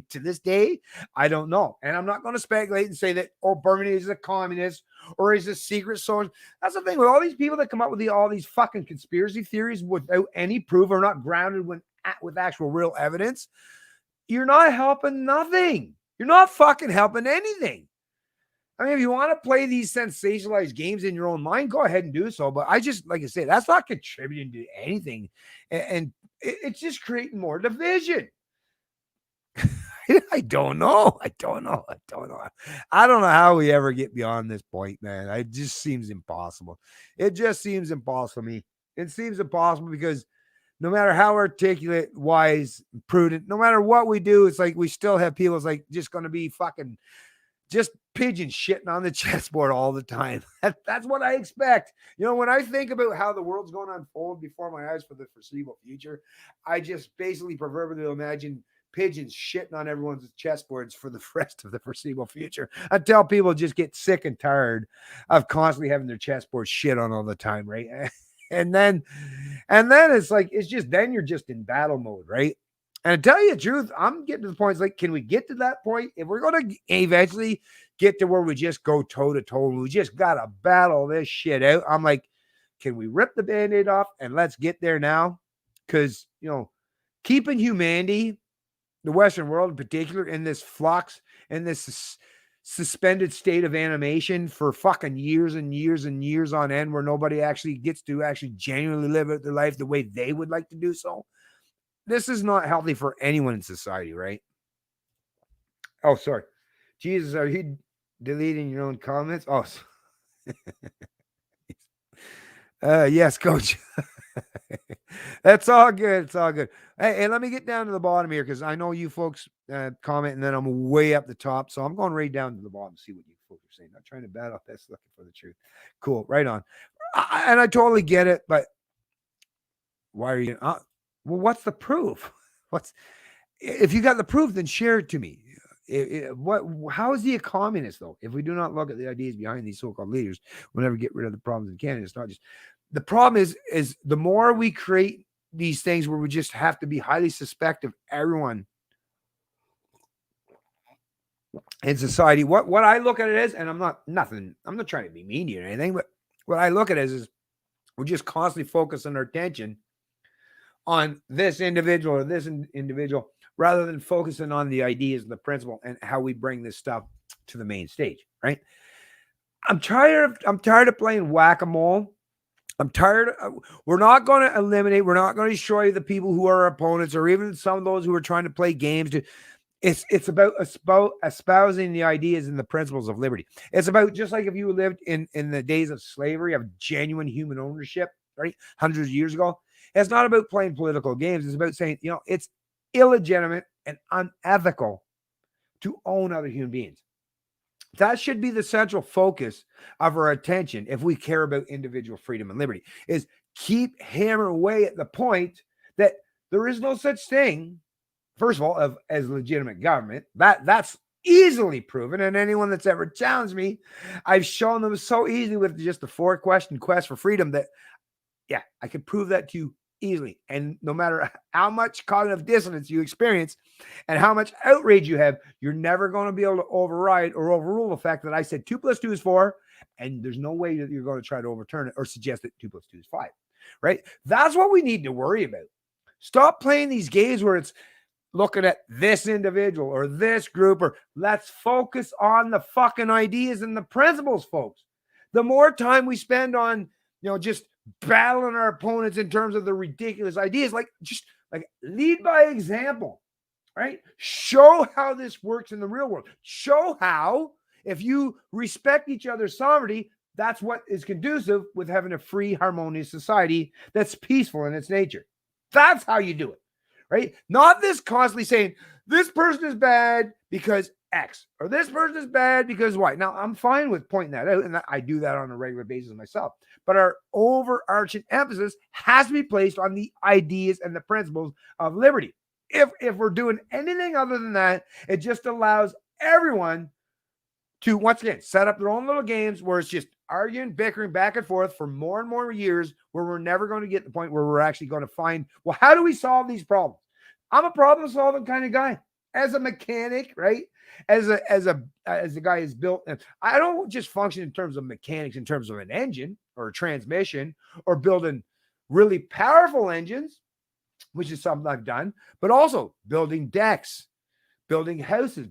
To this day, I don't know. And I'm not going to speculate and say that, oh, Bernie is a communist or he's a secret source. That's the thing with all these people that come up with all these fucking conspiracy theories without any proof or not grounded with actual real evidence. You're not helping nothing. You're not fucking helping anything. I mean, if you want to play these sensationalized games in your own mind, go ahead and do so. But I just, like I say, that's not contributing to anything. And it's just creating more division. I don't know. I don't know how we ever get beyond this point, man. It just seems impossible. It just seems impossible to me. It seems impossible because no matter how articulate, wise, prudent, no matter what we do, it's like we still have people. It's like just going to be fucking just pigeon shitting on the chessboard all the time. That's what I expect. You know, when I think about how the world's going to unfold before my eyes for the foreseeable future, I just basically proverbially imagine pigeons shitting on everyone's chessboards for the rest of the foreseeable future until people just get sick and tired of constantly having their chessboard shit on all the time, right? and then it's like, it's just, then you're just in battle mode, right? And to tell you the truth, I'm getting to the point, it's like, can we get to that point? If we're going to eventually get to where we just go toe to toe, we just got to battle this shit out. I'm like, can we rip the Band-Aid off and let's get there now? Because, keeping humanity, the Western world in particular, in this flux, in this suspended state of animation for fucking years and years and years on end, where nobody actually gets to actually genuinely live out their life the way they would like to do so. This is not healthy for anyone in society, right? Oh, sorry. Jesus, are you deleting your own comments? Oh, yes, coach. That's all good. It's all good. Hey, let me get down to the bottom here, because I know you folks comment, and then I'm way up the top. So I'm going right down to the bottom to see what you folks are saying. Not trying to battle, that's looking for the truth. Cool. Right on. And I totally get it, but why are you? Well, what's the proof? If you got the proof, then share it to me. How is he a communist, though? If we do not look at the ideas behind these so-called leaders, we'll never get rid of the problems in Canada. It's not just the problem is the more we create these things where we just have to be highly suspect of everyone in society. What I look at it as, and I'm not trying to be mean to you or anything, but what I look at it is we're just constantly focusing our attention on this individual or this individual, rather than focusing on the ideas and the principle and how we bring this stuff to the main stage, right? I'm tired of playing whack-a-mole. I'm tired. We're not going to eliminate. We're not going to destroy the people who are our opponents, or even some of those who are trying to play games. It's about espousing the ideas and the principles of liberty. It's about, just like if you lived in the days of slavery, of genuine human ownership, right, hundreds of years ago. It's not about playing political games. It's about saying, it's illegitimate and unethical to own other human beings. That should be the central focus of our attention if we care about individual freedom and liberty, is keep hammering away at the point that there is no such thing, first of all, as legitimate government. That's easily proven, and anyone that's ever challenged me, I've shown them so easily with just the 4-question quest for freedom that, yeah, I can prove that to you easily. And no matter how much cognitive dissonance you experience and how much outrage you have, you're never going to be able to override or overrule the fact that I said 2 + 2 is 4, and there's no way that you're going to try to overturn it or suggest that 2 + 2 is 5, right? That's what we need to worry about. Stop playing these games where it's looking at this individual or this group, or let's focus on the fucking ideas and the principles, folks. The more time we spend on, just battling our opponents in terms of the ridiculous ideas, just lead by example, right? Show how this works in the real world. Show how, if you respect each other's sovereignty, that's what is conducive with having a free, harmonious society that's peaceful in its nature. That's how you do it, right? Not this constantly saying this person is bad because X, or this person is bad because Y. Now, I'm fine with pointing that out, and I do that on a regular basis myself. But our overarching emphasis has to be placed on the ideas and the principles of liberty. If we're doing anything other than that, it just allows everyone to, once again, set up their own little games where it's just arguing, bickering back and forth for more and more years, where we're never going to get to the point where we're actually going to find, well, how do we solve these problems? I'm a problem-solving kind of guy. As a mechanic, right? As a guy who's built, and I don't just function in terms of mechanics, in terms of an engine or a transmission, or building really powerful engines, which is something I've done, but also building decks, building houses.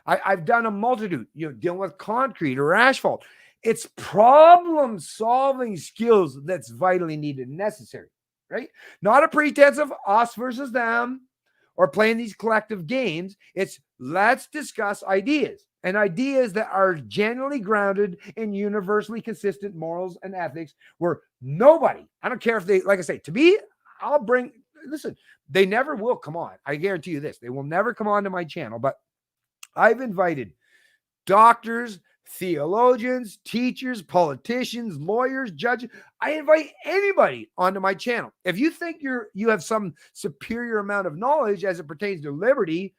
I've done a multitude, dealing with concrete or asphalt. It's problem-solving skills that's vitally needed and necessary, right? Not a pretense of us versus them, or playing these collective games. It's let's discuss ideas, and ideas that are genuinely grounded in universally consistent morals and ethics, where nobody, I don't care if they, like I say, to me, listen, they never will come on. I guarantee you this. They will never come on to my channel, but I've invited doctors, theologians, teachers, politicians, lawyers, judges. I invite anybody onto my channel. If you think you have some superior amount of knowledge as it pertains to liberty,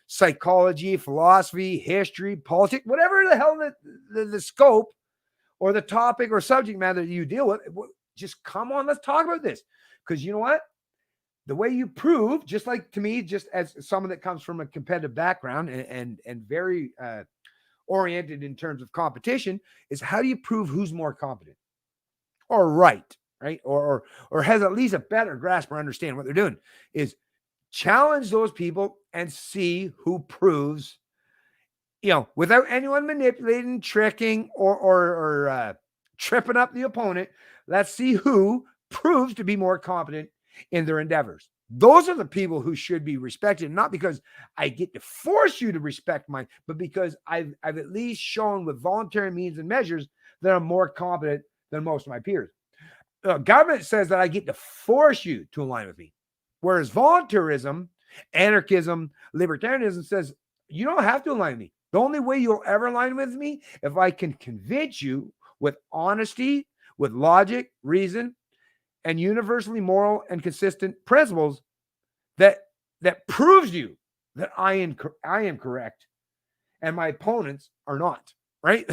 psychology, philosophy, history, politics, whatever the hell the scope or the topic or subject matter that you deal with, just come on, let's talk about this. Because you know what? The way you prove, just like to me, just as someone that comes from a competitive background and very oriented in terms of competition, is how do you prove who's more competent or right, or has at least a better grasp or understand what they're doing? Is challenge those people and see who proves, without anyone manipulating, tricking, or tripping up the opponent. Let's see who proves to be more competent in their endeavors. Those are the people who should be respected, not because I get to force you to respect mine, but because I've at least shown with voluntary means and measures that I'm more competent than most of my peers. The government says that I get to force you to align with me, whereas voluntarism, anarchism, libertarianism says you don't have to align with me. The only way you'll ever align with me if I can convince you with honesty, with logic, reason, and universally moral and consistent principles that proves you that I am correct and my opponents are not, right?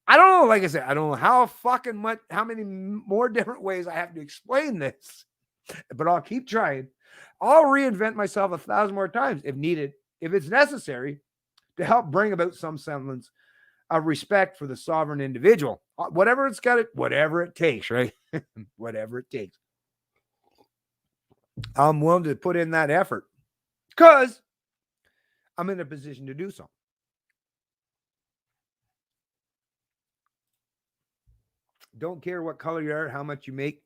I don't know. Like I said, I don't know how many more different ways I have to explain this, but I'll keep trying. I'll reinvent myself 1,000 more times if needed, if it's necessary, to help bring about some semblance of respect for the sovereign individual. Whatever it takes, right? Whatever it takes. I'm willing to put in that effort because I'm in a position to do so. Don't care what color you are, how much you make,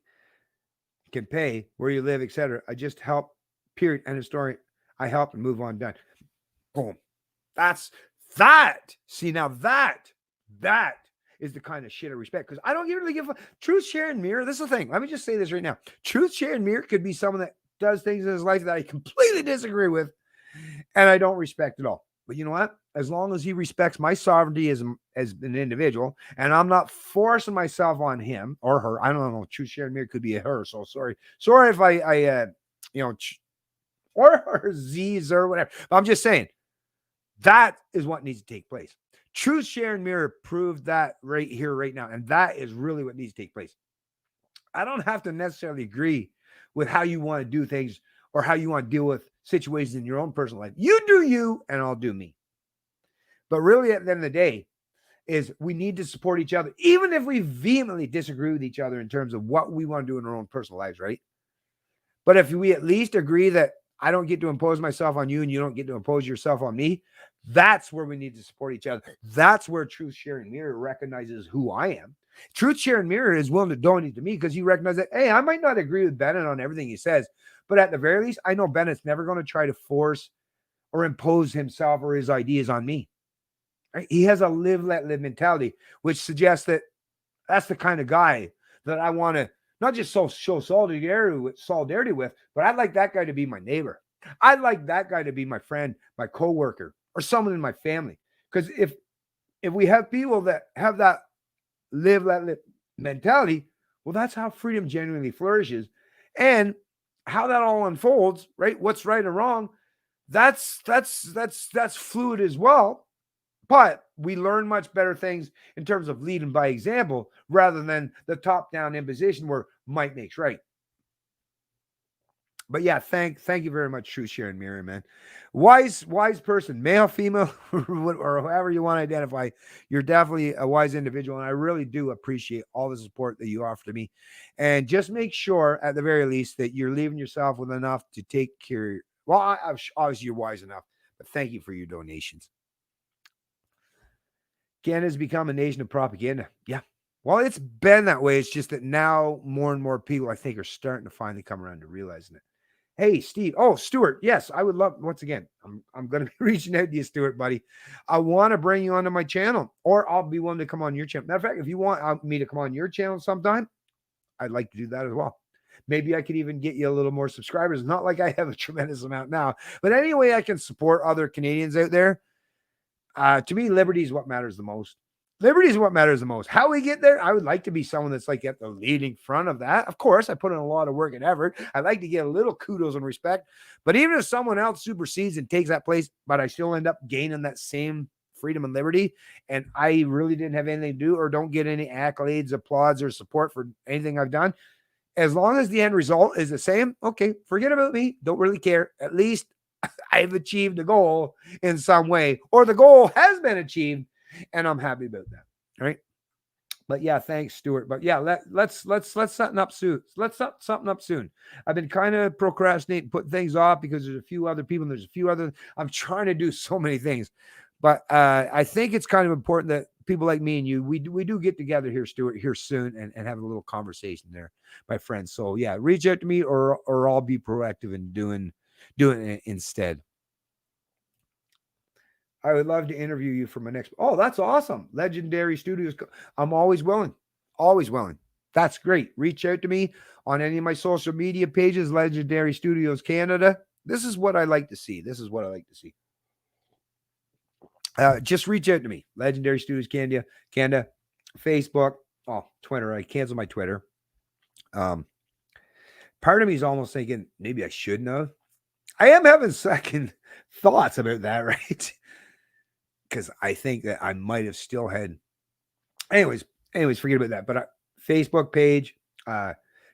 can pay, where you live, etc. I just help, period, end of story. I help and move on, done. Boom. That's that. See, now that is the kind of shit I respect, because I don't really give a truth, share, and mirror. This is the thing. Let me just say this right now. Truth, share, and mirror could be someone that does things in his life that I completely disagree with and I don't respect at all. But you know what? As long as he respects my sovereignty as an individual, and I'm not forcing myself on him or her. I don't know. Truth, share, and mirror could be a her. So sorry if I or Z's or whatever. But I'm just saying that is what needs to take place. Truth, share, and mirror proved that right here, right now. And that is really what needs to take place. I don't have to necessarily agree with how you want to do things or how you want to deal with situations in your own personal life. You do you, and I'll do me. But really, at the end of the day, is we need to support each other, even if we vehemently disagree with each other in terms of what we want to do in our own personal lives, right? But if we at least agree that I don't get to impose myself on you and you don't get to impose yourself on me, that's where we need to support each other. That's where Truth, Share, and Mirror recognizes who I am. Truth, Share, and Mirror is willing to donate to me because you recognize that, hey, I might not agree with Bennett on everything he says, but at the very least, I know Bennett's never going to try to force or impose himself or his ideas on me. Right? He has a live, let live mentality, which suggests that that's the kind of guy that I want to not just show solidarity with, but I'd like that guy to be my neighbor. I'd like that guy to be my friend, my coworker, or someone in my family. Because if we have people that have that live, let live mentality, well, that's how freedom genuinely flourishes. And how that all unfolds, right? What's right or wrong, that's fluid as well. But we learn much better things in terms of leading by example rather than the top-down imposition where might makes right. But yeah, thank you very much, Truth, Share, and Mirror, man. Wise person, male, female, or however you want to identify. You're definitely a wise individual, and I really do appreciate all the support that you offer to me. And just make sure, at the very least, that you're leaving yourself with enough to take care. Well, obviously you're wise enough, but thank you for your donations. Canada's become a nation of propaganda. Yeah. Well, it's been that way. It's just that now more and more people, I think, are starting to finally come around to realizing it. Hey, Steve. Oh, Stuart. Yes, I would love, once again, I'm going to be reaching out to you, Stuart, buddy. I want to bring you onto my channel, or I'll be willing to come on your channel. Matter of fact, if you want me to come on your channel sometime, I'd like to do that as well. Maybe I could even get you a little more subscribers. Not like I have a tremendous amount now, but anyway, I can support other Canadians out there. To me, liberty is what matters the most. Liberty is what matters the most. How we get there, I would like to be someone that's like at the leading front of that. Of course, I put in a lot of work and effort. I'd like to get a little kudos and respect. But even if someone else supersedes and takes that place, but I still end up gaining that same freedom and liberty, and I really didn't have anything to do or don't get any accolades, applause, or support for anything I've done, as long as the end result is the same, okay, forget about me. Don't really care. At least I've achieved a goal in some way, or the goal has been achieved, and I'm happy about that. Right. But yeah, thanks, Stuart. But yeah, let's something up soon. Let's set something up soon. I've been kind of procrastinating, putting things off because there's a few other people. And there's a few other. I'm trying to do so many things, but I think it's kind of important that people like me and you, we do get together here, Stuart, here soon, and have a little conversation there, my friends. So yeah, reach out to me, or I'll be proactive in doing it instead. I would love to interview you for my next. Oh, that's awesome. Legendary Studios. I'm always willing. Always willing. That's great. Reach out to me on any of my social media pages, Legendary Studios Canada. This is what I like to see. This is what I like to see. Just reach out to me. Legendary Studios Canada, Facebook. Oh, Twitter. I canceled my Twitter. Part of me is almost thinking maybe I shouldn't have. I am having second thoughts about that, right? Because I think that I might have still had. Anyways, forget about that. But Facebook page,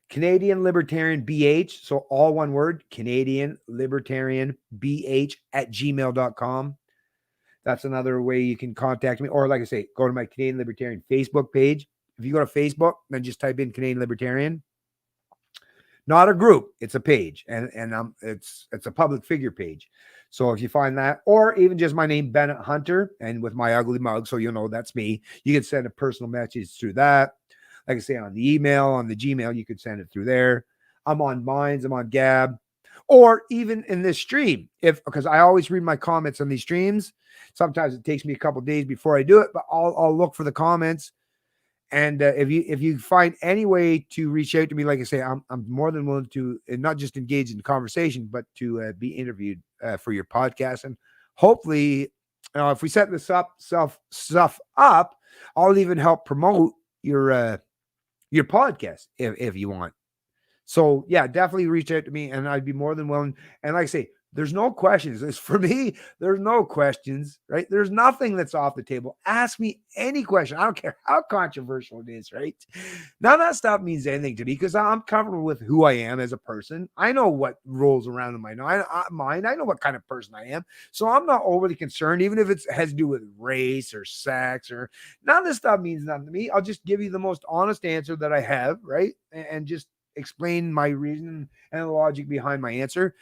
Canadian Libertarian BH. So all one word, Canadian Libertarian BH at gmail.com. That's another way you can contact me. Or like I say, go to my Canadian Libertarian Facebook page. If you go to Facebook, then just type in Canadian Libertarian. Not a group, it's a page, and it's a public figure page. So if you find that, or even just my name, Bennett Hunter, and with my ugly mug, so you know that's me, you can send a personal message through that. Like I say, on the email, on the Gmail, you could send it through there. I'm on Minds, I'm on Gab, or even in this stream, because I always read my comments on these streams. Sometimes it takes me a couple days before I do it, but I'll look for the comments. And if you find any way to reach out to me, like I say, I'm more than willing to not just engage in conversation, but to be interviewed for your podcast. And hopefully, if we set this stuff up, I'll even help promote your podcast if you want. So yeah, definitely reach out to me, and I'd be more than willing. And like I say, there's no questions. It's for me, there's no questions, right? There's nothing that's off the table. Ask me any question. I don't care how controversial it is, right? None of that stuff means anything to me because I'm comfortable with who I am as a person. I know what rolls around in my mind. I know what kind of person I am. So I'm not overly concerned, even if it has to do with race or sex or none of this stuff means nothing to me. I'll just give you the most honest answer that I have, right? And just explain my reason and the logic behind my answer.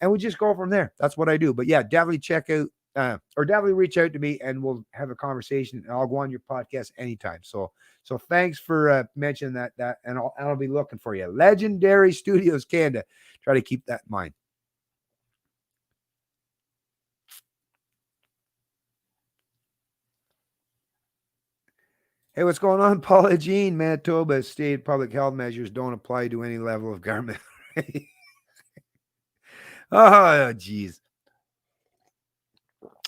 And we just go from there. That's what I do. But yeah, definitely check out or definitely reach out to me and we'll have a conversation. And I'll go on your podcast anytime. So thanks for mentioning that. And I'll be looking for you. Legendary Studios Canada. Try to keep that in mind. Hey, what's going on? Paula Jean, Manitoba state public health measures don't apply to any level of government. Oh, geez.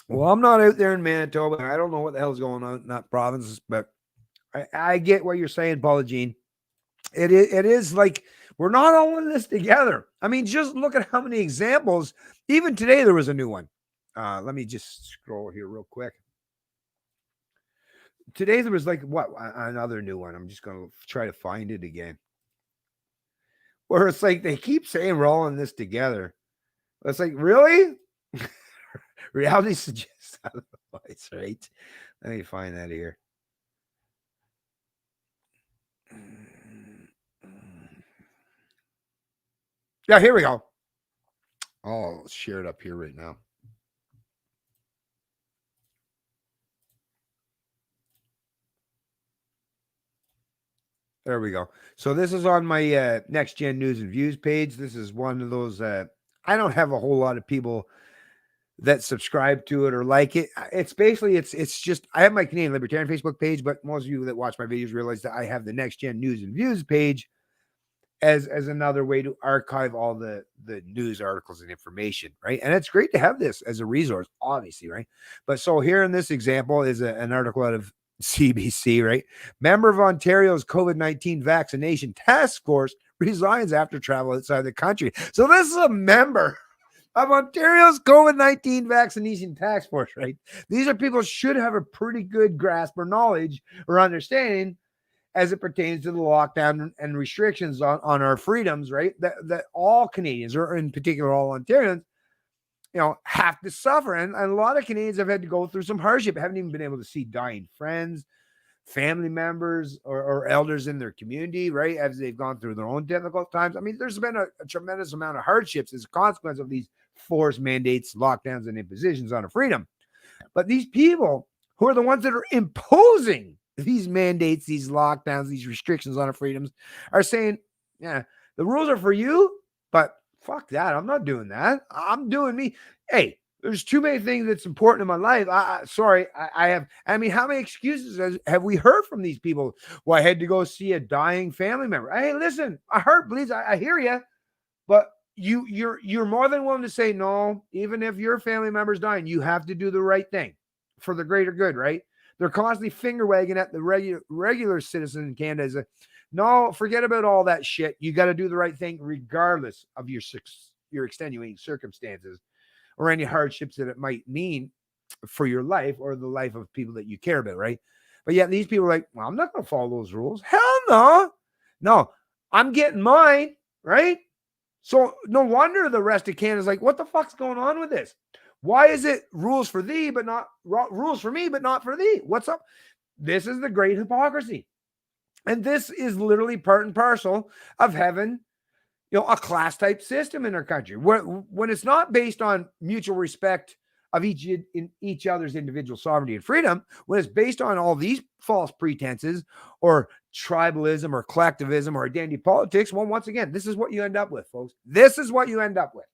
Well, I'm not out there in Manitoba. I don't know what the hell's going on in that province, but I get what you're saying, Paula Jean. It is like we're not all in this together. I mean, just look at how many examples. Even today, there was a new one. Let me just scroll here real quick. Today, there was like what another new one. I'm just going to try to find it again. Where it's like they keep saying we're all in this together. It's like, really? Reality suggests otherwise, right? Let me find that here. Yeah, here we go. I'll share it up here right now. There we go. So this is on my Next Gen News and Views page. This is one of those. I don't have a whole lot of people that subscribe to it or like it. It's basically it's just I have my Canadian Libertarian Facebook page, but most of you that watch my videos realize that I have the Next Gen News and Views page as another way to archive all the news articles and information, right? And it's great to have this as a resource, obviously, right? But so here in this example is an article out of CBC, right? Member of Ontario's COVID-19 vaccination task force resigns after travel outside the country. So this is a member of Ontario's COVID-19 vaccination task force, right? These are people who should have a pretty good grasp or knowledge or understanding as it pertains to the lockdown and restrictions on our freedoms, right? That all Canadians, or in particular all Ontarians, have to suffer. And a lot of Canadians have had to go through some hardship, haven't even been able to see dying friends, family members, or elders in their community, right? As they've gone through their own difficult times. I mean, there's been a tremendous amount of hardships as a consequence of these forced mandates, lockdowns, and impositions on a freedom. But these people who are the ones that are imposing these mandates, these lockdowns, these restrictions on our freedoms are saying, yeah, the rules are for you, but fuck that. I'm not doing that. I'm doing me. Hey, there's too many things that's important in my life. I mean, how many excuses have we heard from these people? Well, I had to go see a dying family member. Hey, listen, I heard, please, I hear you, but you're more than willing to say no, even if your family member's dying, you have to do the right thing for the greater good, right? They're constantly finger wagging at the regular citizen in Canada. No, forget about all that shit. You got to do the right thing regardless of your extenuating circumstances or any hardships that it might mean for your life or the life of people that you care about, right? But yet these people are like, well, I'm not going to follow those rules. Hell no. No, I'm getting mine, right? So no wonder the rest of Canada's like, what the fuck's going on with this? Why is it rules for thee, but not rules for me, but not for thee? What's up? This is the great hypocrisy. And this is literally part and parcel of having, a class type system in our country when it's not based on mutual respect of each other's individual sovereignty and freedom, when it's based on all these false pretenses or tribalism or collectivism or identity politics. Well, once again, this is what you end up with, folks. This is what you end up with.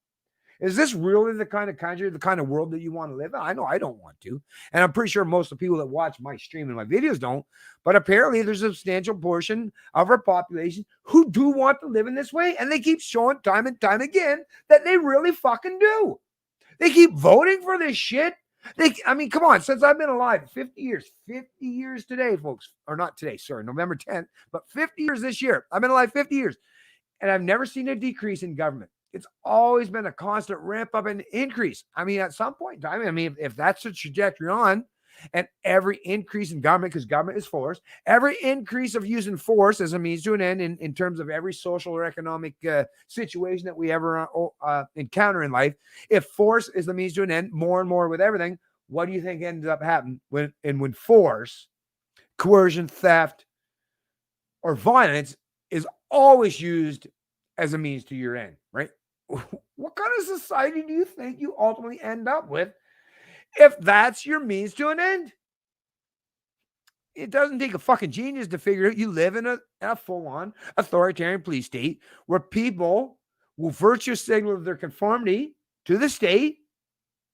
Is this really the kind of country, the kind of world that you want to live in? I know I don't want to. And I'm pretty sure most of the people that watch my stream and my videos don't. But apparently there's a substantial portion of our population who do want to live in this way. And they keep showing time and time again that they really fucking do. They keep voting for this shit. I mean, come on. Since I've been alive, 50 years today, folks. Or not today, sorry, November 10th. But 50 years this year. I've been alive 50 years. And I've never seen a decrease in government. It's always been a constant ramp up and increase. I mean, at some point in time, I mean, if that's the trajectory on, and every increase in government, because government is force, every increase of using force as a means to an end in terms of every social or economic situation that we ever encounter in life, if force is the means to an end, more and more with everything, what do you think ends up happening when force, coercion, theft, or violence is always used as a means to your end, right? What kind of society do you think you ultimately end up with if that's your means to an end? It doesn't take a fucking genius to figure out you live in a full-on authoritarian police state where people will virtue signal their conformity to the state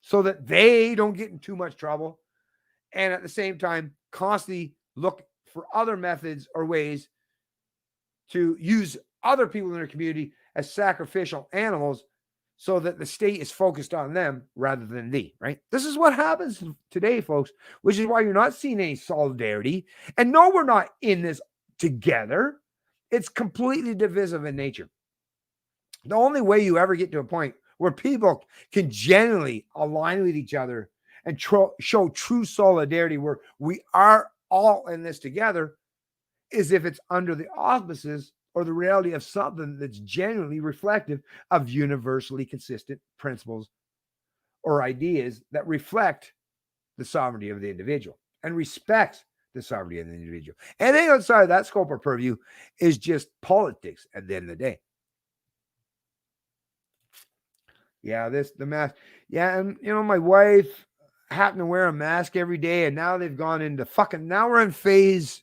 so that they don't get in too much trouble, and at the same time constantly look for other methods or ways to use other people in their community as sacrificial animals so that the state is focused on them rather than thee, right? This is what happens today, folks, which is why you're not seeing any solidarity. And no, we're not in this together. It's completely divisive in nature. The only way you ever get to a point where people can genuinely align with each other and show true solidarity where we are all in this together is if it's under the auspices or the reality of something that's genuinely reflective of universally consistent principles or ideas that reflect the sovereignty of the individual and respect the sovereignty of the individual. Anything outside of that scope or purview is just politics at the end of the day. Yeah, the mask. Yeah, and my wife happened to wear a mask every day, and now they've gone into now we're in phase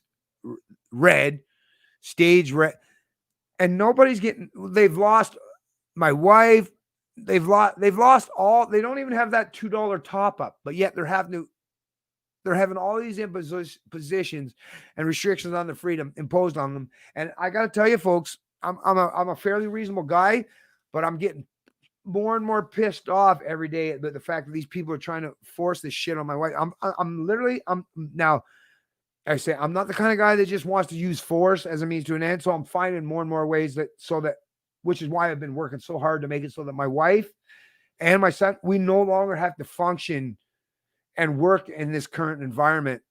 red, stage red. And nobody's they've lost my wife. They've lost all. They don't even have that $2 top up, but yet they're having all these impositions and restrictions on the freedom imposed on them. And I got to tell you, folks, I'm a fairly reasonable guy, but I'm getting more and more pissed off every day at the fact that these people are trying to force this shit on my wife. I'm now. I say I'm not the kind of guy that just wants to use force as a means to an end. So I'm finding more and more ways which is why I've been working so hard to make it so that my wife and my son, we no longer have to function and work in this current environment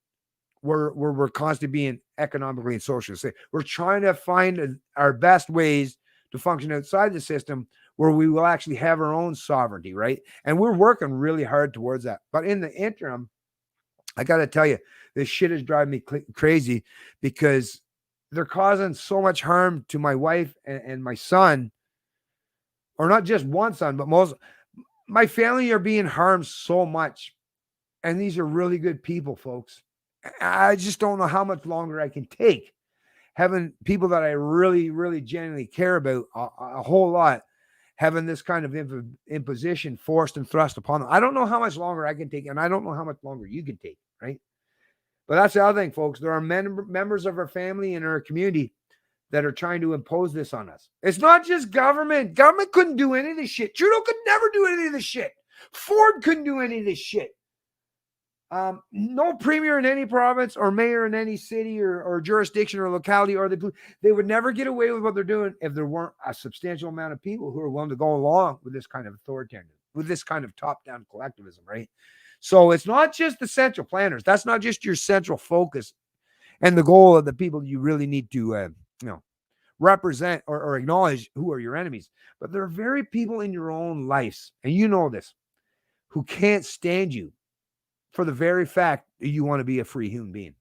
where we're constantly being economically and socially safe. We're trying to find our best ways to function outside the system where we will actually have our own sovereignty, right? And we're working really hard towards that. But in the interim, I got to tell you, this shit is driving me crazy because they're causing so much harm to my wife and my son, or not just one son, but most my family are being harmed so much. And these are really good people, folks. I just don't know how much longer I can take having people that I really, really genuinely care about a whole lot, having this kind of imposition forced and thrust upon them. I don't know how much longer I can take, and I don't know how much longer you can take, right? But that's the other thing, folks. There are members of our family and our community that are trying to impose this on us. It's not just government. Government couldn't do any of this shit. Trudeau could never do any of this shit. Ford couldn't do any of this shit. No premier in any province or mayor in any city or jurisdiction or locality, or they would never get away with what they're doing if there weren't a substantial amount of people who are willing to go along with this kind of authoritarianism, with this kind of top-down collectivism, right? So it's not just the central planners. That's not just your central focus and the goal of the people you really need to, represent or acknowledge who are your enemies. But there are very people in your own lives, and you know this, who can't stand you for the very fact that you want to be a free human being,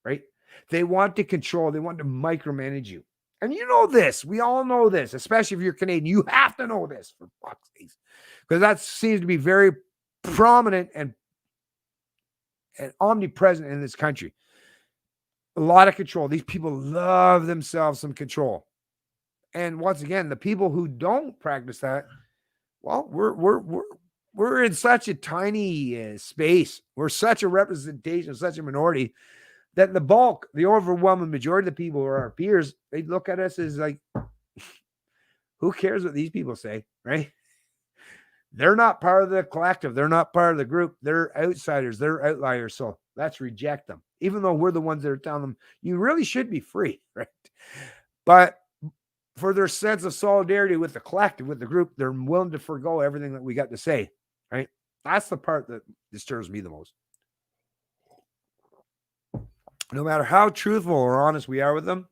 right? They want to control, they want to micromanage you. And you know this, we all know this, especially if you're Canadian. You have to know this, for fuck's sake, because that seems to be very prominent and omnipresent in this country. A lot of control. These people love themselves some control. And once again, the people who don't practice that, well, we're in such a tiny space. We're such a representation, such a minority, that the bulk, the overwhelming majority of the people who are our peers, they look at us as like, who cares what these people say, right? They're not part of the collective. They're not part of the group. They're outsiders. They're outliers. So let's reject them, even though we're the ones that are telling them, you really should be free, right? But for their sense of solidarity with the collective, with the group, they're willing to forego everything that we got to say, right? That's the part that disturbs me the most. No matter how truthful or honest we are with them,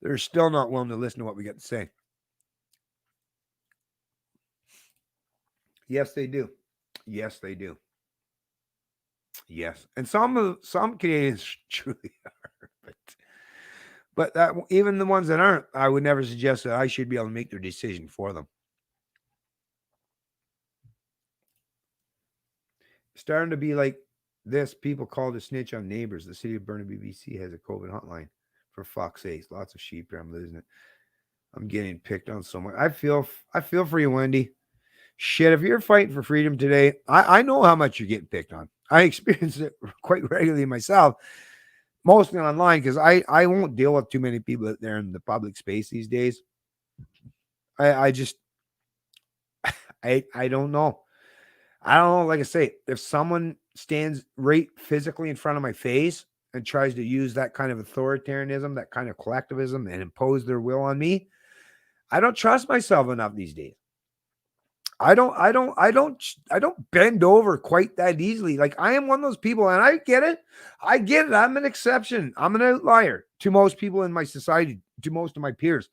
they're still not willing to listen to what we got to say. Yes, they do. Yes, they do. Yes, and some Canadians truly are, but that even the ones that aren't, I would never suggest that I should be able to make their decision for them. Starting to be like this. People call to snitch on neighbors. The city of Burnaby, BC has a COVID hotline. For fuck's sake, lots of sheep here. I'm losing it. I'm getting picked on so much. I feel for you, Wendy. Shit, if you're fighting for freedom today, I know how much you're getting picked on. I experience it quite regularly myself, mostly online, because I won't deal with too many people out there in the public space these days. I just I don't know. I don't know. Like I say, if someone stands right physically in front of my face and tries to use that kind of authoritarianism, that kind of collectivism, and impose their will on me, I don't trust myself enough these days. I don't bend over quite that easily. Like, I am one of those people, and I get it. I'm an exception. I'm an outlier to most people in my society, to most of my peers.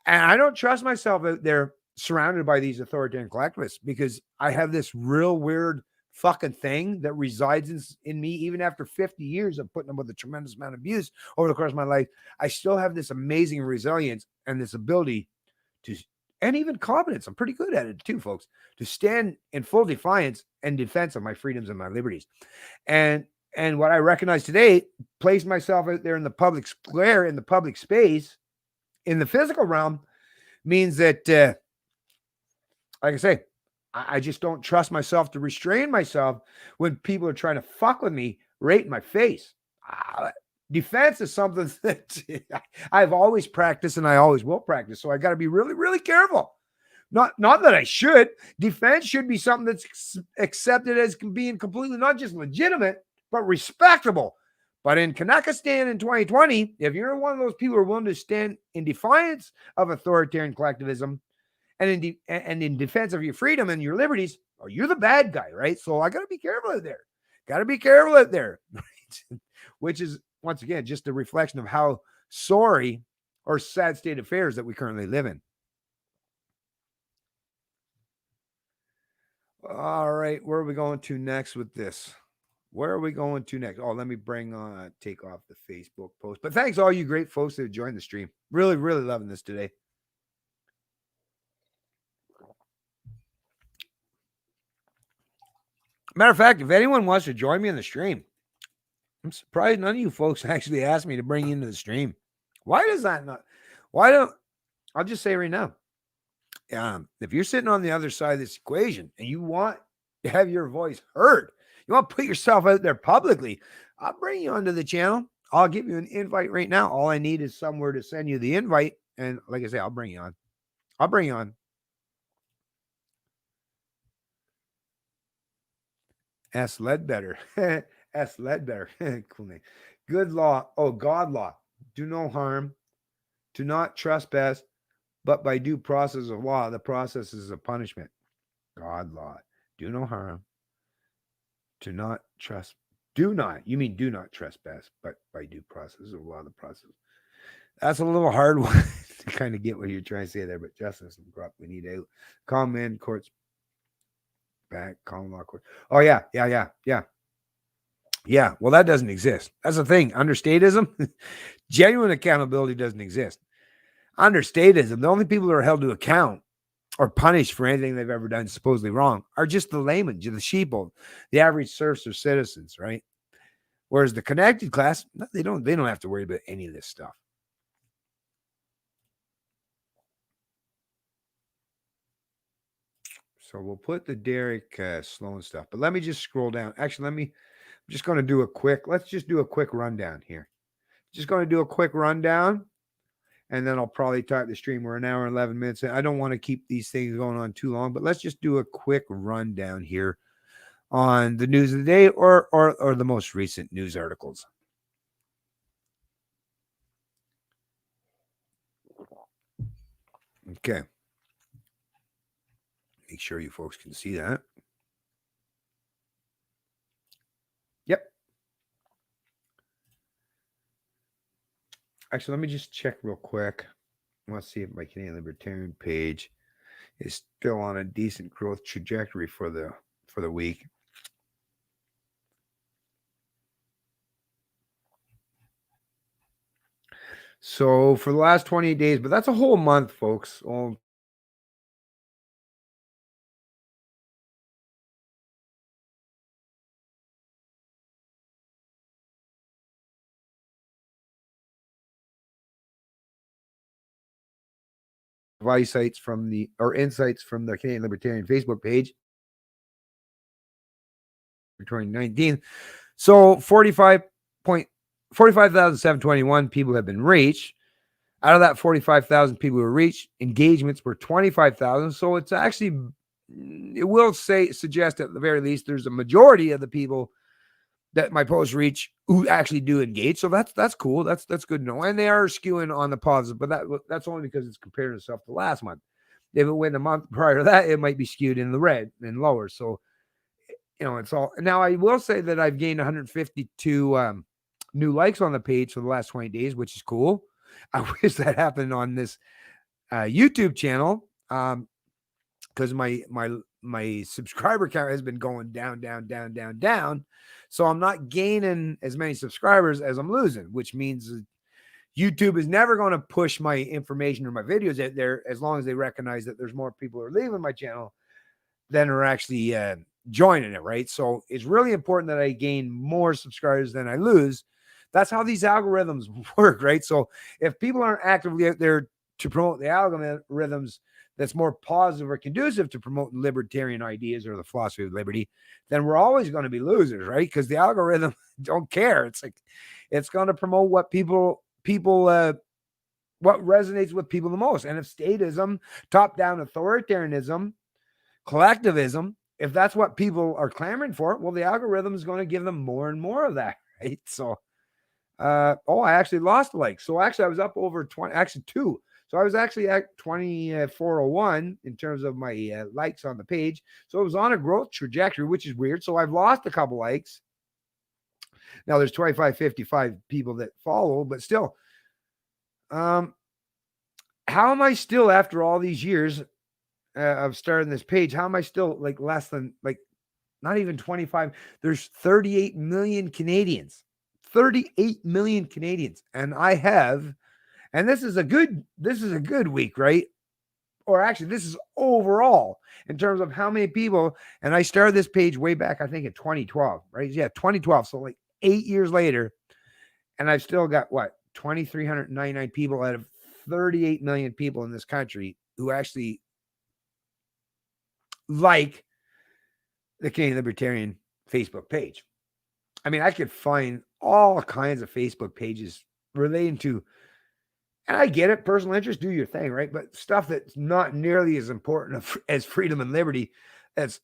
And I don't trust myself out there surrounded by these authoritarian collectivists, because I have this real weird fucking thing that resides in me. Even after 50 years of putting up with a tremendous amount of abuse over the course of my life, I still have this amazing resilience and this ability to, and even competence, I'm pretty good at it too, folks, to stand in full defiance and defense of my freedoms and my liberties. And what I recognize today, place myself out there in the public square, in the public space, in the physical realm, means that, like I say, I just don't trust myself to restrain myself when people are trying to fuck with me right in my face. Defense is something that I've always practiced and I always will practice. So I got to be really, really careful. Not that I should. Defense should be something that's accepted as being completely not just legitimate, but respectable. But in Kanakistan in 2020, if you're one of those people who are willing to stand in defiance of authoritarian collectivism and in defense of your freedom and your liberties, or you're the bad guy, right? So I got to be careful out there. Got to be careful out there, right? Which is once again just a reflection of how sorry or sad state of affairs that we currently live in. All right, where are we going to next with this? Where are we going to next? Oh, let me take off the Facebook post. But thanks all you great folks that joined the stream. Really, really loving this today. Matter of fact, if anyone wants to join me in the stream, I'm surprised none of you folks actually asked me to bring you into the stream. Why does that not? Why don't I'll just say right now, if you're sitting on the other side of this equation and you want to have your voice heard, you want to put yourself out there publicly, I'll bring you onto the channel. I'll give you an invite right now. All I need is somewhere to send you the invite. And like I say, I'll bring you on. I'll bring you on. S. Ledbetter. S. Ledbetter. Cool name. Good law. Oh, God law. Do no harm. Do not trespass, but by due process of law, the process is a punishment. God law. Do no harm. Do not trust. Do not. You mean do not trespass, but by due process of law, the process. That's a little hard one to kind of get what you're trying to say there, but justice and corrupt. We need a common courts back, common law court. Oh, yeah. Yeah, well, that doesn't exist. That's the thing. Under statism, genuine accountability doesn't exist. Under statism, the only people who are held to account or punished for anything they've ever done supposedly wrong are just the laymen, the sheeple, the average serfs or citizens, right? Whereas the connected class, they don't have to worry about any of this stuff. So we'll put the Derek Sloan stuff, but let me just scroll down. Actually, I'm just going to do let's just do a quick rundown here. Just going to do a quick rundown, and then I'll probably type the stream. We're an hour and 11 minutes. I don't want to keep these things going on too long, but let's just do a quick rundown here on the news of the day or the most recent news articles. Okay. Make sure you folks can see that. Yep. Actually, let me just check real quick. Let's see if my Canadian Libertarian page is still on a decent growth trajectory for the week. So for the last 28 days, but that's a whole month, folks. Insights from the Canadian Libertarian Facebook page for 2019. So 45,721 people have been reached. Out of that 45,000 people who were reached, engagements were 25,000. So it's actually, it will suggest at the very least there's a majority of the people that my posts reach who actually do engage. So that's cool. That's good to know. And they are skewing on the positive, but that's only because it's comparing itself to last month. If it went a month prior to that, it might be skewed in the red and lower. So, it's all. Now I will say that I've gained 152 new likes on the page for the last 20 days, which is cool. I wish that happened on this YouTube channel because my subscriber count has been going down. So I'm not gaining as many subscribers as I'm losing, which means YouTube is never going to push my information or my videos out there as long as they recognize that there's more people who are leaving my channel than are actually joining it, right? So it's really important that I gain more subscribers than I lose. That's how these algorithms work, right? So if people aren't actively out there to promote the algorithms that's more positive or conducive to promoting libertarian ideas or the philosophy of liberty, then we're always going to be losers, right? Because the algorithm don't care. It's like it's going to promote what what resonates with people the most. And if statism, top-down authoritarianism, collectivism, if that's what people are clamoring for, well, the algorithm is going to give them more and more of that, right? So, I actually lost a like. So actually, I was up over 20, actually 2. So I was actually at 2401 in terms of my likes on the page. So it was on a growth trajectory, which is weird. So I've lost a couple likes. Now there's 2555 people that follow, but still, how am I still, after all these years of starting this page, how am I still like less than, like, not even 25? There's 38 million Canadians, 38 million Canadians. And I have, and this is a good week, right? Or actually, this is overall in terms of how many people. And I started this page way back, I think in 2012, right? Yeah, 2012. So like 8 years later, and I've still got what, 2,399 people out of 38 million people in this country who actually like the Canadian Libertarian Facebook page. I mean, I could find all kinds of Facebook pages relating to, and I get it, personal interest, do your thing, right? But stuff that's not nearly as important as freedom and liberty, that's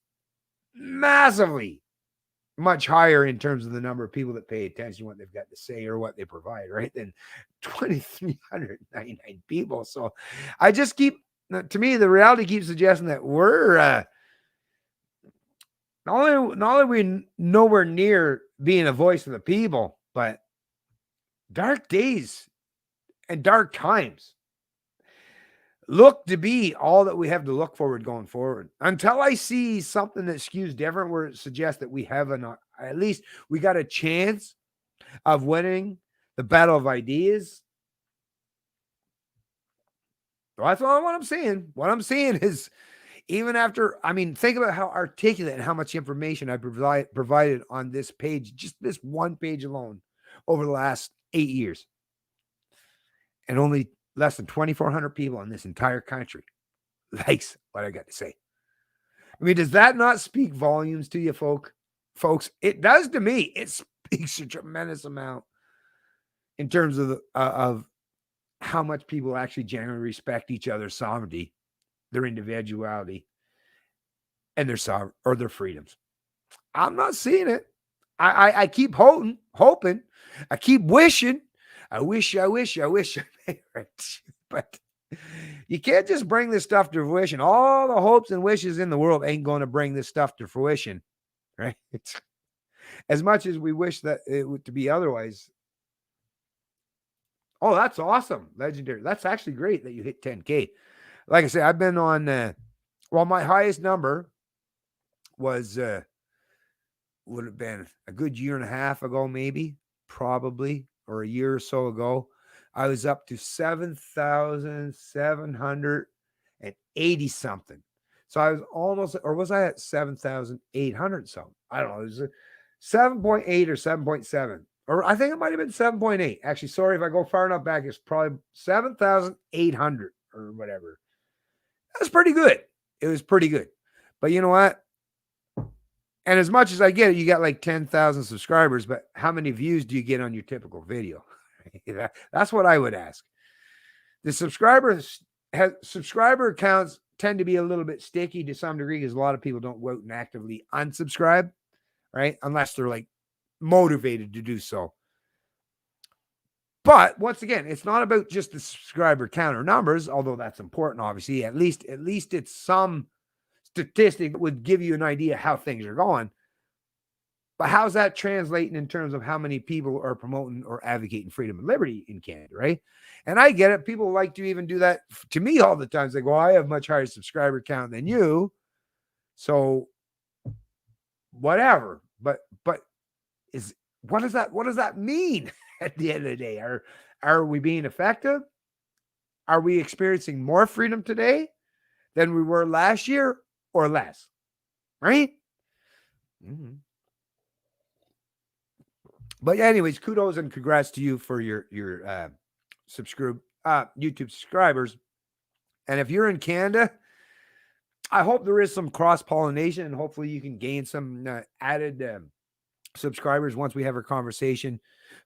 massively much higher in terms of the number of people that pay attention to what they've got to say or what they provide, right? Than 2,399 people. So I just keep, to me, the reality keeps suggesting that we're not only are we nowhere near being a voice of the people, but dark days and dark times look to be all that we have to look forward going forward. Until I see something that skews different, where it suggests that we have at least we got a chance of winning the battle of ideas. So that's all what I'm saying. What I'm saying is, even after, I mean, think about how articulate and how much information I provided on this page, just this one page alone, over the last 8 years. And only less than 2,400 people in this entire country likes what I got to say. I mean, does that not speak volumes to you, folks? It does to me. It speaks a tremendous amount in terms of how much people actually genuinely respect each other's sovereignty, their individuality, and their freedoms. I'm not seeing it. I keep hoping. I keep wishing. I wish. But you can't just bring this stuff to fruition. All the hopes and wishes in the world ain't going to bring this stuff to fruition, right? It's, as much as we wish that it would to be otherwise. Oh, that's awesome. Legendary. That's actually great that you hit 10K. Like I said, I've been on, my highest number was, would have been a good year and a half ago, maybe, probably, or a year or so ago. I was up to 7,780 something. So I was almost, or was I at 7,800 something? I don't know. It was 7.8 or 7.7. Or I think it might have been 7.8. Actually, sorry if I go far enough back. It's probably 7,800 or whatever. That's pretty good. It was pretty good. But you know what? And as much as I get it, you got like 10,000 subscribers, but how many views do you get on your typical video? That's what I would ask. The subscriber accounts tend to be a little bit sticky to some degree because a lot of people don't go out and actively unsubscribe, right? Unless they're like motivated to do so. But once again, it's not about just the subscriber count or numbers, although that's important, obviously. At least it's some statistic that would give you an idea how things are going. But how's that translating in terms of how many people are promoting or advocating freedom and liberty in Canada, right? And I get it. People like to even do that to me all the time. They go, I have much higher subscriber count than you. So whatever. But what does that mean at the end of the day? Are we being effective? Are we experiencing more freedom today than we were last year or less? Right? Mm-hmm. But anyways, kudos and congrats to you for your YouTube subscribers. And if you're in Canada, I hope there is some cross-pollination and hopefully you can gain some added subscribers once we have our conversation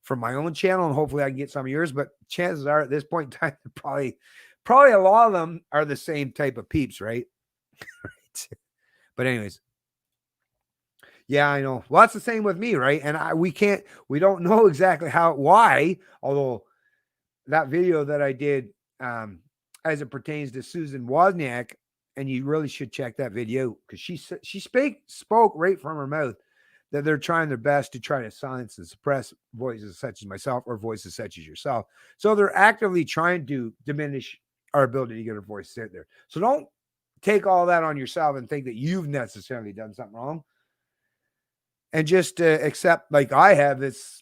from my own channel, and hopefully I can get some of yours. But chances are at this point in time, probably a lot of them are the same type of peeps, right? But anyways. Yeah, I know. Well, that's the same with me, right? And we don't know exactly why, although that video that I did as it pertains to Susan Wozniak, and you really should check that video because she spoke right from her mouth that they're trying their best to try to silence and suppress voices such as myself or voices such as yourself. So they're actively trying to diminish our ability to get our voices out there. So don't take all that on yourself and think that you've necessarily done something wrong. And just accept, like I have, this,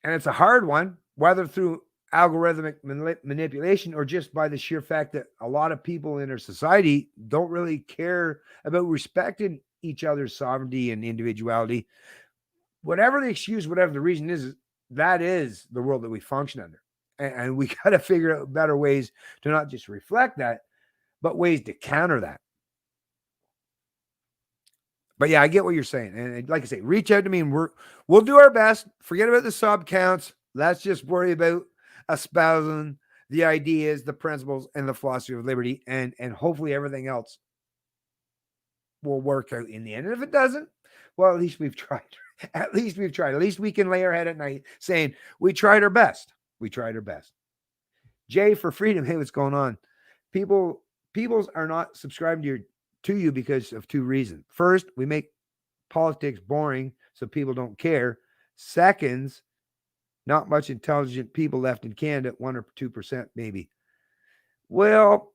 and it's a hard one, whether through algorithmic manipulation or just by the sheer fact that a lot of people in our society don't really care about respecting each other's sovereignty and individuality. Whatever the excuse, whatever the reason is, that is the world that we function under. And we got to figure out better ways to not just reflect that, but ways to counter that. But yeah, I get what you're saying. And like I say, reach out to me and we'll do our best. Forget about the sub counts. Let's just worry about espousing the ideas, the principles, and the philosophy of liberty. And hopefully everything else will work out in the end. And if it doesn't, well, at least we've tried. At least we've tried. At least we can lay our head at night saying we tried our best. We tried our best. Jay for freedom. Hey, what's going on? Peoples are not subscribing to you because of two reasons. First, we make politics boring so people don't care. Seconds, not much intelligent people left in Canada, 1 or 2% maybe. Well,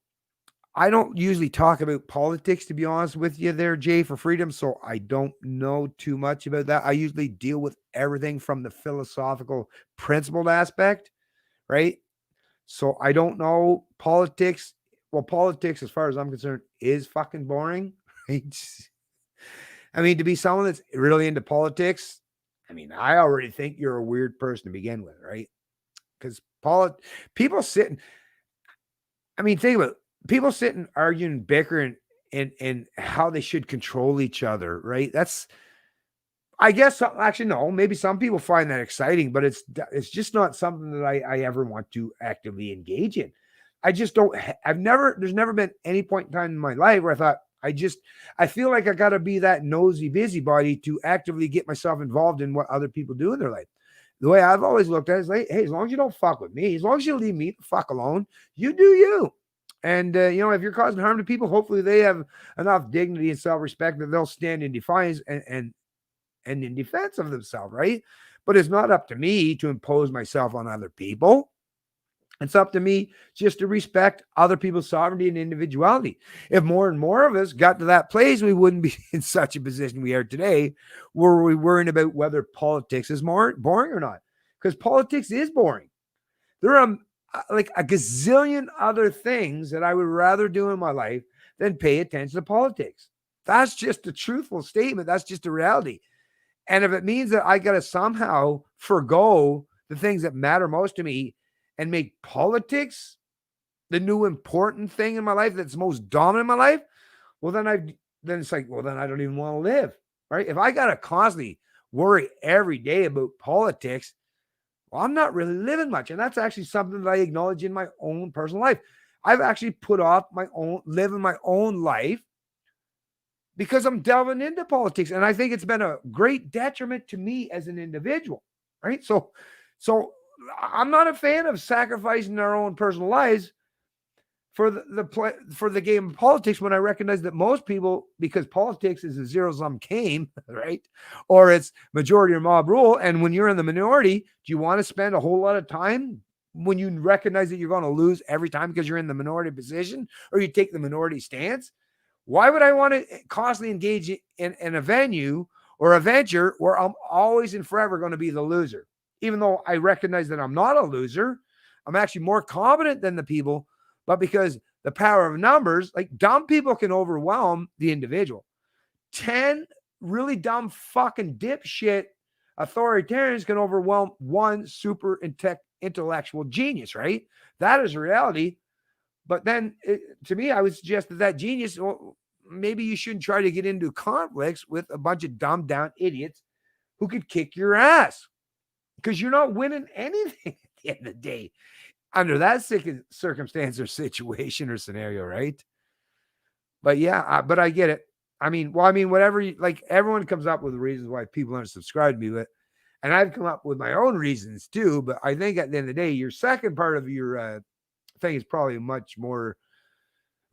I don't usually talk about politics, to be honest with you there, Jay, for freedom, so I don't know too much about that. I usually deal with everything from the philosophical, principled aspect, right? So I don't know politics. Well, politics, as far as I'm concerned, is fucking boring, right? I mean, to be someone that's really into politics, I mean, I already think you're a weird person to begin with, right? Because people sitting, I mean, think about it. People sitting, arguing, bickering, and how they should control each other, right? That's, I guess, actually, no, maybe some people find that exciting, but it's just not something that I ever want to actively engage in. I just don't, there's never been any point in time in my life where I thought, I feel like I got to be that nosy busybody to actively get myself involved in what other people do in their life. The way I've always looked at it is like, hey, as long as you don't fuck with me, as long as you leave me the fuck alone, you do you. And, if you're causing harm to people, hopefully they have enough dignity and self-respect that they'll stand in defiance and in defense of themselves, right? But it's not up to me to impose myself on other people. It's up to me just to respect other people's sovereignty and individuality. If more and more of us got to that place, we wouldn't be in such a position we are today, where we're worrying about whether politics is more boring or not. Because politics is boring. There are like a gazillion other things that I would rather do in my life than pay attention to politics. That's just a truthful statement. That's just a reality. And if it means that I got to somehow forgo the things that matter most to me and make politics the new important thing in my life that's most dominant in my life, well, then it's like, well, then I don't even want to live, right? If I got to constantly worry every day about politics, well, I'm not really living much. And that's actually something that I acknowledge in my own personal life. I've actually put off living my own life because I'm delving into politics. And I think it's been a great detriment to me as an individual, right? So I'm not a fan of sacrificing our own personal lives for the game of politics, when I recognize that most people, because politics is a zero-sum game, right? Or it's majority or mob rule. And when you're in the minority, do you want to spend a whole lot of time when you recognize that you're going to lose every time because you're in the minority position, or you take the minority stance? Why would I want to constantly engage in a venue or a venture where I'm always and forever going to be the loser? Even though I recognize that I'm not a loser, I'm actually more competent than the people, but because the power of numbers, like dumb people can overwhelm the individual. 10 really dumb fucking dipshit authoritarians can overwhelm one super intellectual genius, right? That is reality. But then to me, I would suggest that genius, well, maybe you shouldn't try to get into conflicts with a bunch of dumbed down idiots who could kick your ass, because you're not winning anything at the end of the day under that circumstance or situation or scenario, right? But yeah, but I get it. I mean, whatever like, everyone comes up with reasons why people aren't subscribed to me, but, and I've come up with my own reasons too. But I think at the end of the day, your second part of your thing is probably much more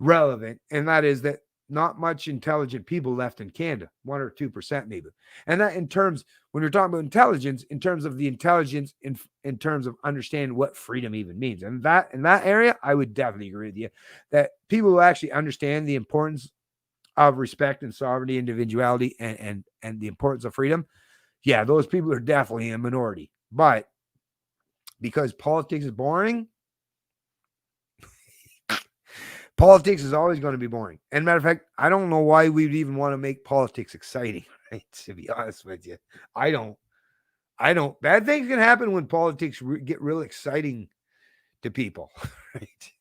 relevant, and that is that not much intelligent people left in Canada, 1 or 2% maybe. And that in terms, when you're talking about intelligence, in terms of the intelligence in terms of understanding what freedom even means. And that in that area, I would definitely agree with you that people who actually understand the importance of respect and sovereignty, individuality, and the importance of freedom, yeah, those people are definitely a minority. But because politics is boring, politics is always going to be boring. And matter of fact, I don't know why we'd even want to make politics exciting, right? To be honest with you, I don't. Bad things can happen when politics get real exciting to people, right?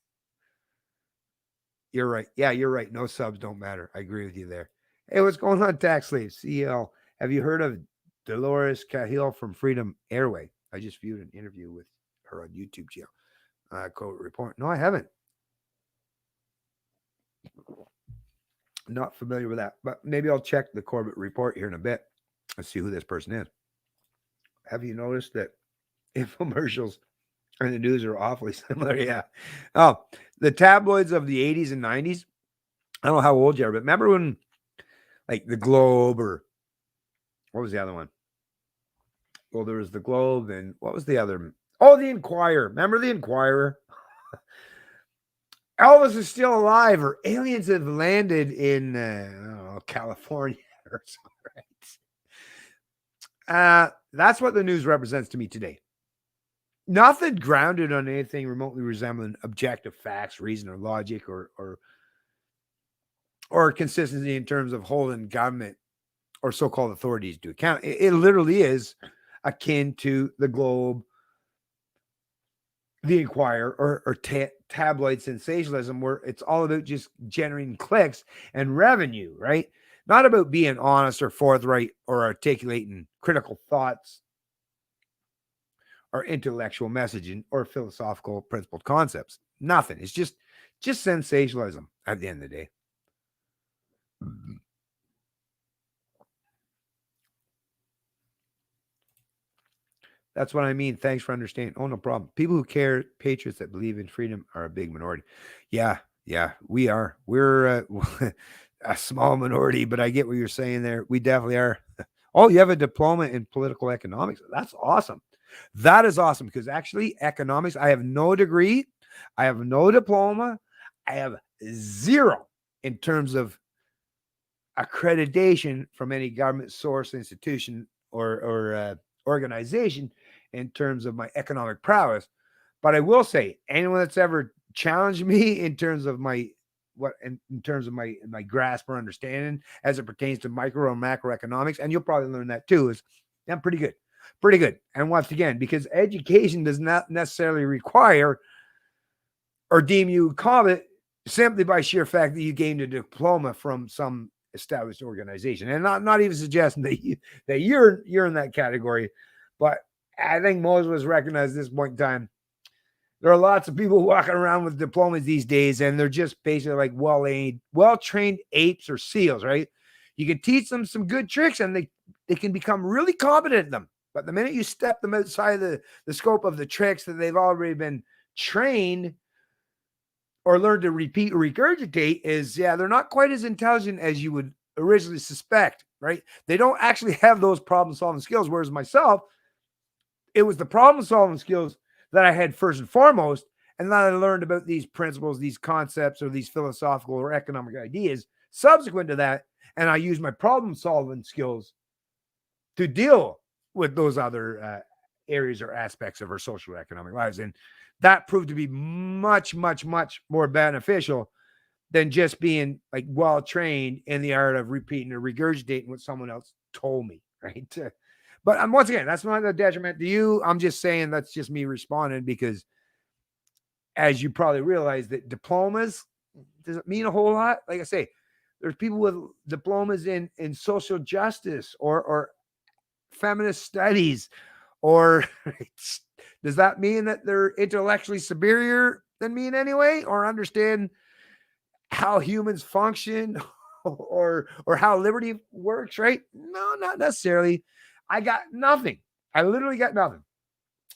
You're right. Yeah, you're right. No subs don't matter. I agree with you there. Hey, what's going on, Tax Slave? CL. Have you heard of Dolores Cahill from Freedom Airway? I just viewed an interview with her on YouTube channel. Quote report. No, I haven't. Not familiar with that, but maybe I'll check the Corbett report here in a bit and see who this person is. Have you noticed that infomercials and the news are awfully similar? Yeah. Oh, the tabloids of the 80s and 90s. I don't know how old you are, but remember when like the Globe or what was the other one? Well, there was the Globe and what was the other? Oh, the Inquirer. Remember the Inquirer? Elvis is still alive, or aliens have landed in I don't know, California or something. Right? That's what the news represents to me today. Nothing grounded on anything remotely resembling objective facts, reason, or logic, or consistency in terms of holding government or so-called authorities to account. It literally is akin to the Globe, the Inquirer, or tabloid sensationalism, where it's all about just generating clicks and revenue, right? Not about being honest or forthright or articulating critical thoughts or intellectual messaging or philosophical principled concepts. Nothing. It's just sensationalism at the end of the day. That's what I mean. Thanks for understanding. Oh, no problem. People who care, patriots that believe in freedom are a big minority. Yeah, we are. We're a small minority, but I get what you're saying there. We definitely are. Oh, you have a diploma in political economics. That's awesome. That is awesome because actually economics, I have no degree. I have no diploma. I have zero in terms of accreditation from any government source, institution, or organization in terms of my economic prowess. But I will say, anyone that's ever challenged me in terms of my my grasp or understanding as it pertains to micro and macroeconomics, and you'll probably learn that too, is I'm pretty good. And once again, because education does not necessarily require or deem you competent simply by sheer fact that you gained a diploma from some established organization, and not even suggesting that you're in that category, but I think most of us recognize at this point in time there are lots of people walking around with diplomas these days, and they're just basically like well-trained apes or seals, right? You can teach them some good tricks, and they can become really competent at them. But the minute you step them outside the scope of the tricks that they've already been trained or learn to repeat or regurgitate, they're not quite as intelligent as you would originally suspect, right? They don't actually have those problem-solving skills, whereas myself, it was the problem-solving skills that I had first and foremost, and then I learned about these principles, these concepts, or these philosophical or economic ideas subsequent to that, and I used my problem-solving skills to deal with those other areas or aspects of our social or economic lives, and that proved to be much, much, much more beneficial than just being like well-trained in the art of repeating or regurgitating what someone else told me, right? But once again, that's not a detriment to you. I'm just saying that's just me responding because, as you probably realize, that diplomas doesn't mean a whole lot. Like I say, there's people with diplomas in social justice or feminist studies, or does that mean that they're intellectually superior than me in any way, or understand how humans function, or how liberty works? Right? No, not necessarily. I got nothing. I literally got nothing.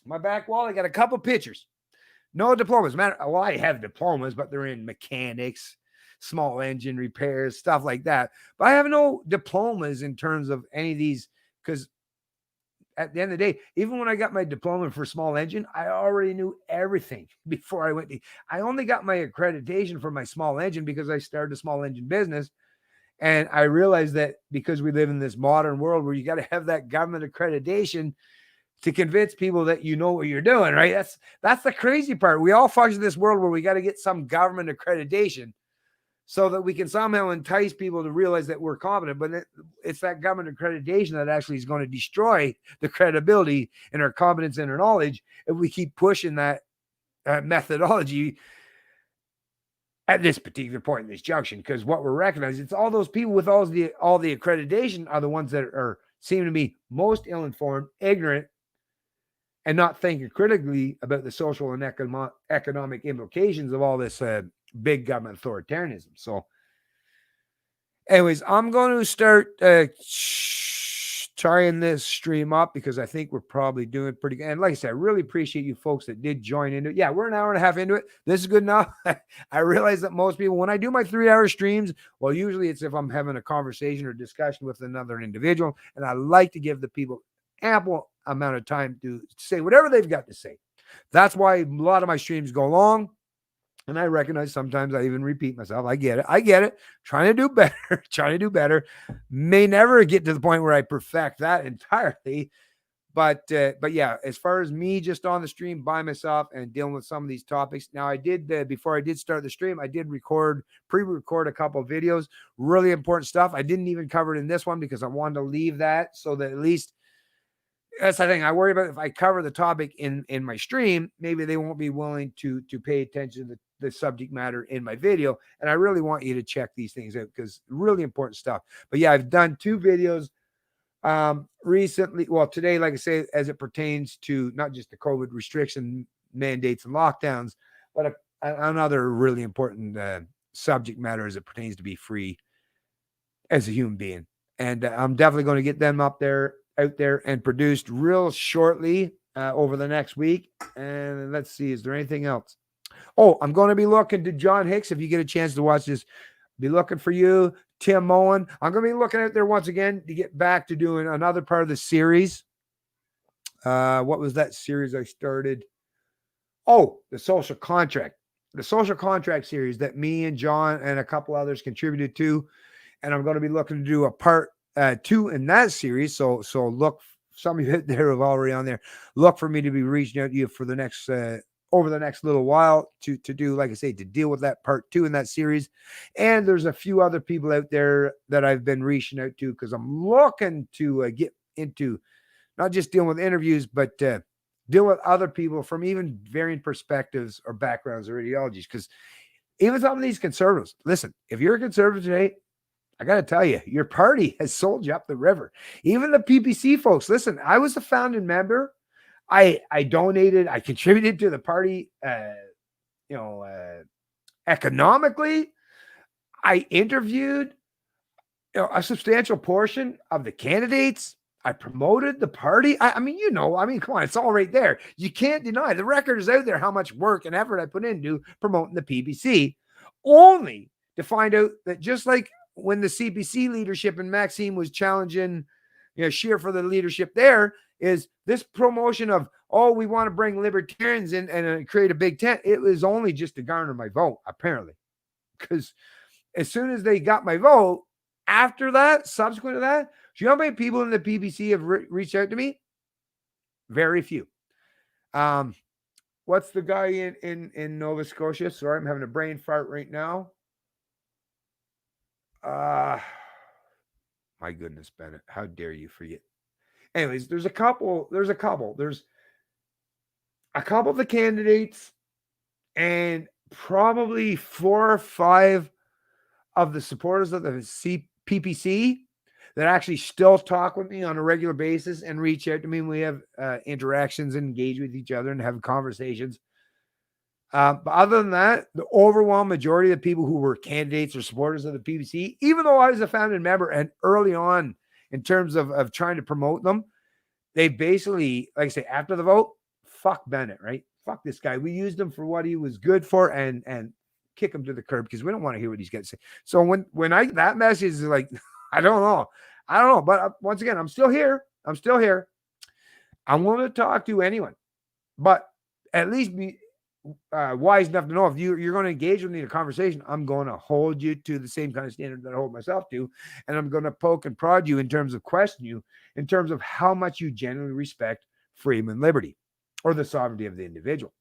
My back wall, I got a couple pictures. No diplomas. Well, I have diplomas, but they're in mechanics, small engine repairs, stuff like that. But I have no diplomas in terms of any of these, because at the end of the day, even when I got my diploma for small engine, I already knew everything before I went to. I only got my accreditation for my small engine because I started a small engine business. And I realized that because we live in this modern world where you got to have that government accreditation to convince people that you know what you're doing, right? That's the crazy part. We all function in this world where we got to get some government accreditation so that we can somehow entice people to realize that we're competent. But it's that government accreditation that actually is going to destroy the credibility and our competence and our knowledge if we keep pushing that methodology at this particular point in this junction. Because what we're recognizing, it's all those people with all the accreditation are the ones that are seem to be most ill-informed, ignorant, and not thinking critically about the social and economic implications of all this big government authoritarianism. So anyways, I'm going to start trying this stream up because I think we're probably doing pretty good. And like I said, I really appreciate you folks that did join into it. Yeah, we're an hour and a half into it. This is good enough. I realize that most people, when I do my 3-hour streams, well, usually it's if I'm having a conversation or discussion with another individual, and I like to give the people ample amount of time to say whatever they've got to say. That's why a lot of my streams go long. And I recognize sometimes I even repeat myself. I get it. Trying to do better. May never get to the point where I perfect that entirely. But yeah, as far as me just on the stream by myself and dealing with some of these topics. Now I did, before I did start the stream, I did pre-record a couple of videos, really important stuff. I didn't even cover it in this one because I wanted to leave that so that at least, that's the thing I worry about. If I cover the topic in my stream, maybe they won't be willing to pay attention to the subject matter in my video. And I really want you to check these things out because really important stuff. But yeah, I've done 2 videos recently. Well, today, like I say, as it pertains to not just the COVID restriction mandates and lockdowns, but another really important subject matter as it pertains to be free as a human being. And I'm definitely going to get them out there and produced real shortly over the next week. And let's see, is there anything else? Oh, I'm going to be looking to John Hicks. If you get a chance to watch this, be looking for you, Tim Moen. I'm going to be looking out there once again to get back to doing another part of the series. What was that series I started? Oh, the social contract series that me and John and a couple others contributed to. And I'm going to be looking to do a part 2 in that series. So look, some of you there have already on there. Look for me to be reaching out to you for the next over the next little while to do, like I say, to deal with that part 2 in that series. And there's a few other people out there that I've been reaching out to because I'm looking to get into not just dealing with interviews, but deal with other people from even varying perspectives or backgrounds or ideologies. Because even some of these conservatives, listen, if you're a conservative today, I got to tell you, your party has sold you up the river. Even the PPC folks, listen, I was a founding member. I donated, I contributed to the party, economically. I interviewed a substantial portion of the candidates. I promoted the party. I mean, come on, it's all right there. You can't deny the record is out there how much work and effort I put into promoting the PPC, only to find out that just like when the CPC leadership and Maxime was challenging, Scheer for the leadership, there is this promotion of, we want to bring libertarians in and create a big tent. It was only just to garner my vote, apparently, because as soon as they got my vote, after that, subsequent to that, do you know how many people in the PPC have reached out to me? Very few. What's the guy in Nova Scotia? Sorry, I'm having a brain fart right now. My goodness, Bennett, how dare you forget? Anyways, there's a couple of the candidates and probably 4 or 5 of the supporters of the PPC that actually still talk with me on a regular basis and reach out to me. We have interactions and engage with each other and have conversations. But other than that, the overwhelming majority of the people who were candidates or supporters of the PPC, even though I was a founding member and early on in terms of trying to promote them, they basically, like I say, after the vote, fuck Bennett, right? fuck this guy. We used him for what he was good for and kick him to the curb because we don't want to hear what he's going to say. So when I that message is like, I don't know. But once again, I'm still here. I'm willing to talk to anyone, but at least be wise enough to know if you're going to engage with me in a conversation, I'm going to hold you to the same kind of standard that I hold myself to. And I'm going to poke and prod you in terms of question you in terms of how much you genuinely respect freedom and liberty or the sovereignty of the individual.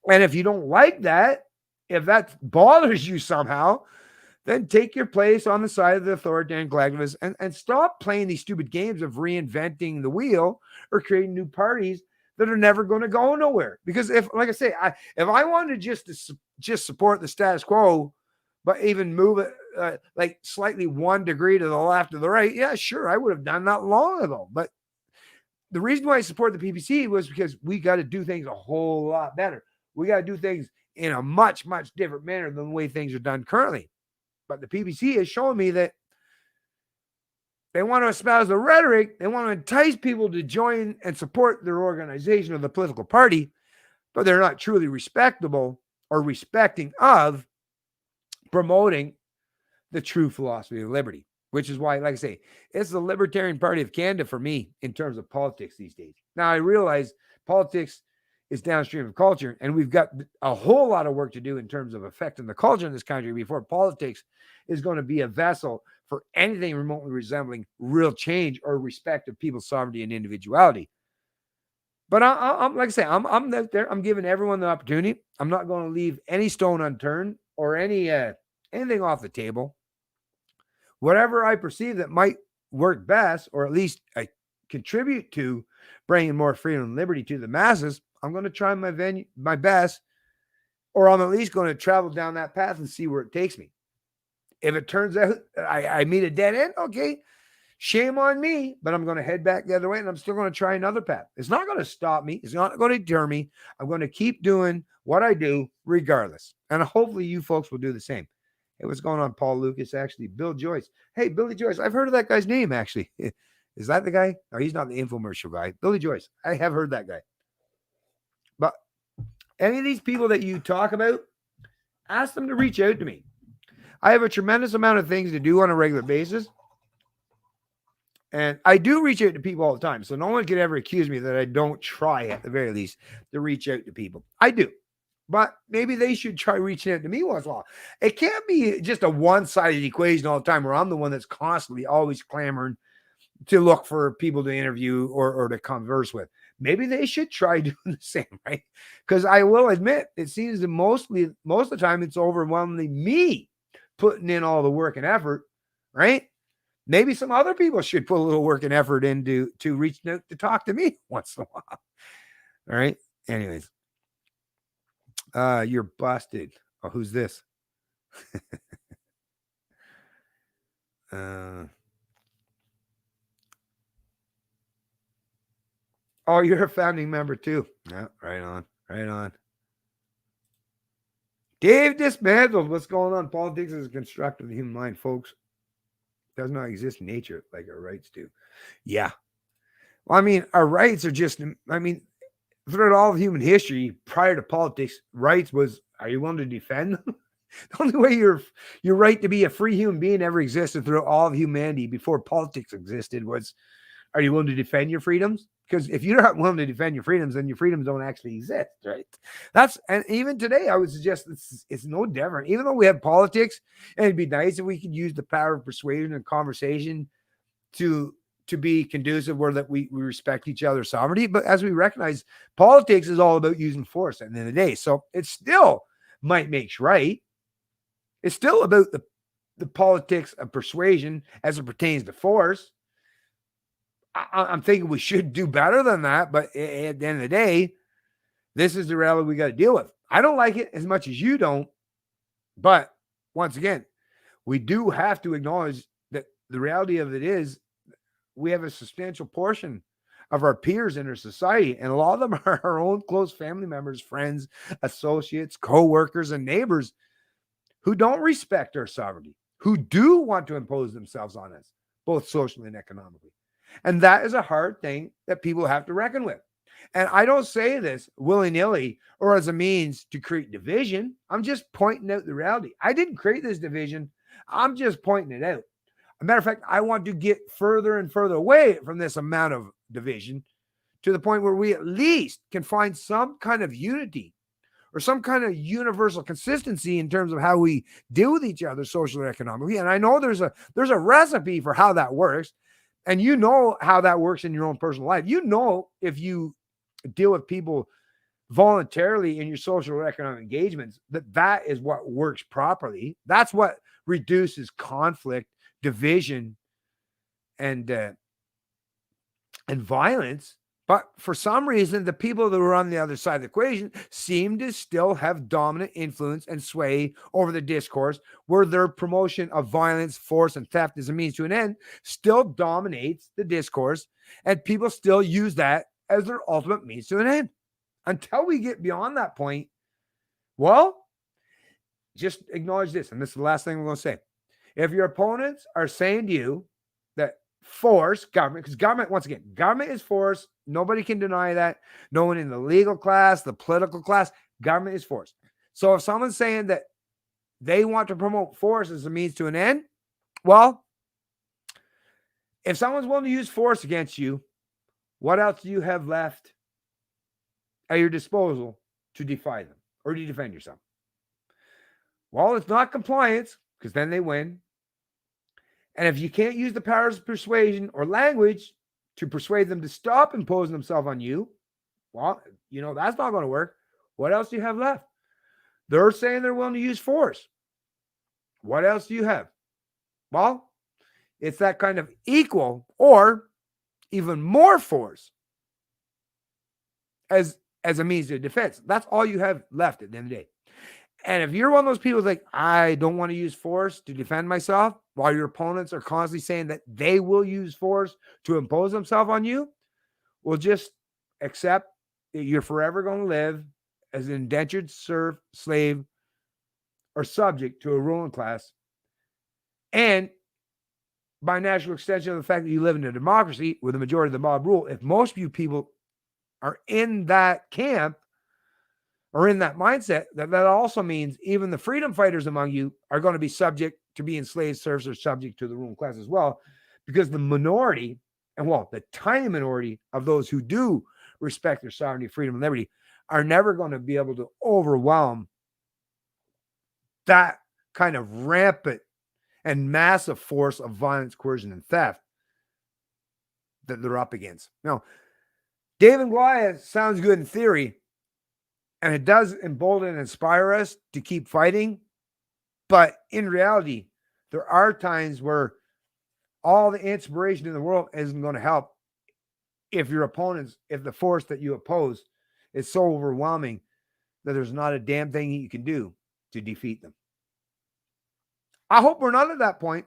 And if you don't like that, if that bothers you somehow, then take your place on the side of the authoritarian collectivists and stop playing these stupid games of reinventing the wheel or creating new parties that are never going to go nowhere. Because if I wanted to just support the status quo, but even move it like slightly 1 degree to the left or the right, yeah, sure, I would have done that long ago. But the reason why I support the PPC was because we got to do things a whole lot better. We got to do things in a much, much different manner than the way things are done currently. But the PPC has shown me that they want to espouse the rhetoric. They want to entice people to join and support their organization or the political party, but they're not truly respectable or respecting of promoting the true philosophy of liberty, which is why, like I say, it's the Libertarian Party of Canada for me in terms of politics these days. Now, I realize politics is downstream of culture, and we've got a whole lot of work to do in terms of affecting the culture in this country before politics is going to be a vessel for anything remotely resembling real change or respect of people's sovereignty and individuality. But I'm like I say, I'm out there. I'm giving everyone the opportunity. I'm not going to leave any stone unturned or anything off the table. Whatever I perceive that might work best, or at least contribute to bringing more freedom and liberty to the masses, I'm going to try my best, or I'm at least going to travel down that path and see where it takes me. If it turns out I meet a dead end, okay, shame on me, but I'm going to head back the other way and I'm still going to try another path. It's not going to stop me. It's not going to deter me. I'm going to keep doing what I do regardless. And hopefully you folks will do the same. Hey, what's going on, Paul Lucas? Actually, Bill Joyce. Hey, Billy Joyce. I've heard of that guy's name, actually. Is that the guy? No, he's not the infomercial guy. Billy Joyce. I have heard that guy. But any of these people that you talk about, ask them to reach out to me. I have a tremendous amount of things to do on a regular basis. And I do reach out to people all the time. So no one could ever accuse me that I don't try, at the very least, to reach out to people. I do. But maybe they should try reaching out to me once in a while. It can't be just a one-sided equation all the time where I'm the one that's constantly always clamoring to look for people to interview or to converse with. Maybe they should try doing the same, right? Because I will admit, it seems that most of the time it's overwhelmingly me putting in all the work and effort, right? Maybe some other people should put a little work and effort into reaching out to talk to me once in a while. All right. Anyways, you're busted. Oh, who's this? Oh, you're a founding member too. Yeah, right on. Dave Dismantled. What's going on? Politics is a construct of the human mind, folks. Does not exist in nature like our rights do. Yeah. Well, I mean, our rights are just, throughout all of human history, prior to politics, rights was, are you willing to defend them? The only way your right to be a free human being ever existed throughout all of humanity before politics existed was, are you willing to defend your freedoms? Because if you're not willing to defend your freedoms, then your freedoms don't actually exist, right? And even today, I would suggest it's no different. Even though we have politics, and it'd be nice if we could use the power of persuasion and conversation to be conducive where that we respect each other's sovereignty. But as we recognize, politics is all about using force at the end of the day. So it still might makes right. It's still about the politics of persuasion as it pertains to force. I'm thinking we should do better than that, but at the end of the day, this is the reality we got to deal with. I don't like it as much as you don't, but once again, we do have to acknowledge that the reality of it is we have a substantial portion of our peers in our society, and a lot of them are our own close family members, friends, associates, co-workers, and neighbors who don't respect our sovereignty, who do want to impose themselves on us, both socially and economically. And that is a hard thing that people have to reckon with. And I don't say this willy-nilly or as a means to create division. I'm just pointing out the reality. I didn't create this division. I'm just pointing it out. As a matter of fact, I want to get further and further away from this amount of division to the point where we at least can find some kind of unity or some kind of universal consistency in terms of how we deal with each other socially or economically. And I know there's a recipe for how that works. And you know how that works in your own personal life. You know, if you deal with people voluntarily in your social or economic engagements, that is what works properly. That's what reduces conflict, division, and violence. But for some reason, the people that were on the other side of the equation seem to still have dominant influence and sway over the discourse, where their promotion of violence, force, and theft as a means to an end still dominates the discourse, and people still use that as their ultimate means to an end. Until we get beyond that point, well, just acknowledge this, and this is the last thing we're going to say. If your opponents are saying to you that force, government, because government, once again, government is force. Nobody can deny that. No one in the legal class, the political class, government is force. So if someone's saying that they want to promote force as a means to an end, well, if someone's willing to use force against you, what else do you have left at your disposal to defy them or to defend yourself? Well, it's not compliance, because then they win. And if you can't use the powers of persuasion or language to persuade them to stop imposing themselves on you, well, you know, that's not going to work. What else do you have left? They're saying they're willing to use force. What else do you have? Well, it's that kind of equal or even more force as a means of defense. That's all you have left at the end of the day. And if you're one of those people like, I don't want to use force to defend myself, while your opponents are constantly saying that they will use force to impose themselves on you, well, just accept that you're forever going to live as an indentured serf, slave, or subject to a ruling class. And by natural extension of the fact that you live in a democracy where the majority of the mob rule, if most of you people are in that camp or in that mindset, that also means even the freedom fighters among you are going to be subject to being slave serfs or subject to the ruling class as well, because the minority, and well, the tiny minority of those who do respect their sovereignty, freedom, and liberty are never going to be able to overwhelm that kind of rampant and massive force of violence, coercion, and theft that they're up against. Now, David and Goliath sounds good in theory, and it does embolden and inspire us to keep fighting. But in reality, there are times where all the inspiration in the world isn't going to help if your opponents, if the force that you oppose is so overwhelming that there's not a damn thing you can do to defeat them. I hope we're not at that point.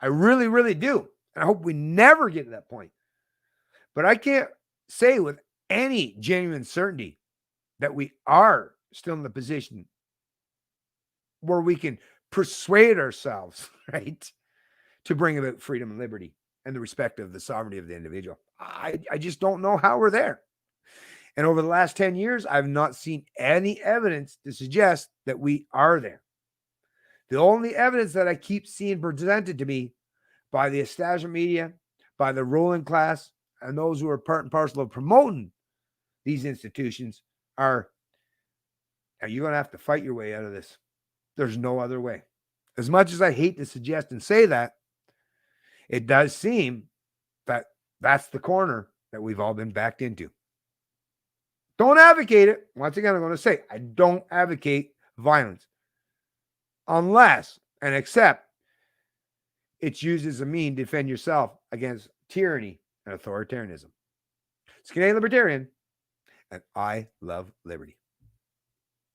I really, really do. And I hope we never get to that point. But I can't say with any genuine certainty that we are still in the position where we can persuade ourselves, right, to bring about freedom and liberty and the respect of the sovereignty of the individual. I just don't know how we're there. And over the last 10 years, I've not seen any evidence to suggest that we are there. The only evidence that I keep seeing presented to me by the establishment media, by the ruling class, and those who are part and parcel of promoting these institutions are you're going to have to fight your way out of this. There's no other way. As much as I hate to suggest and say that, it does seem that that's the corner that we've all been backed into. Don't advocate it. Once again, I'm going to say, I don't advocate violence unless and except it's used as a mean to defend yourself against tyranny and authoritarianism. It's Canadian Libertarian, and I love liberty.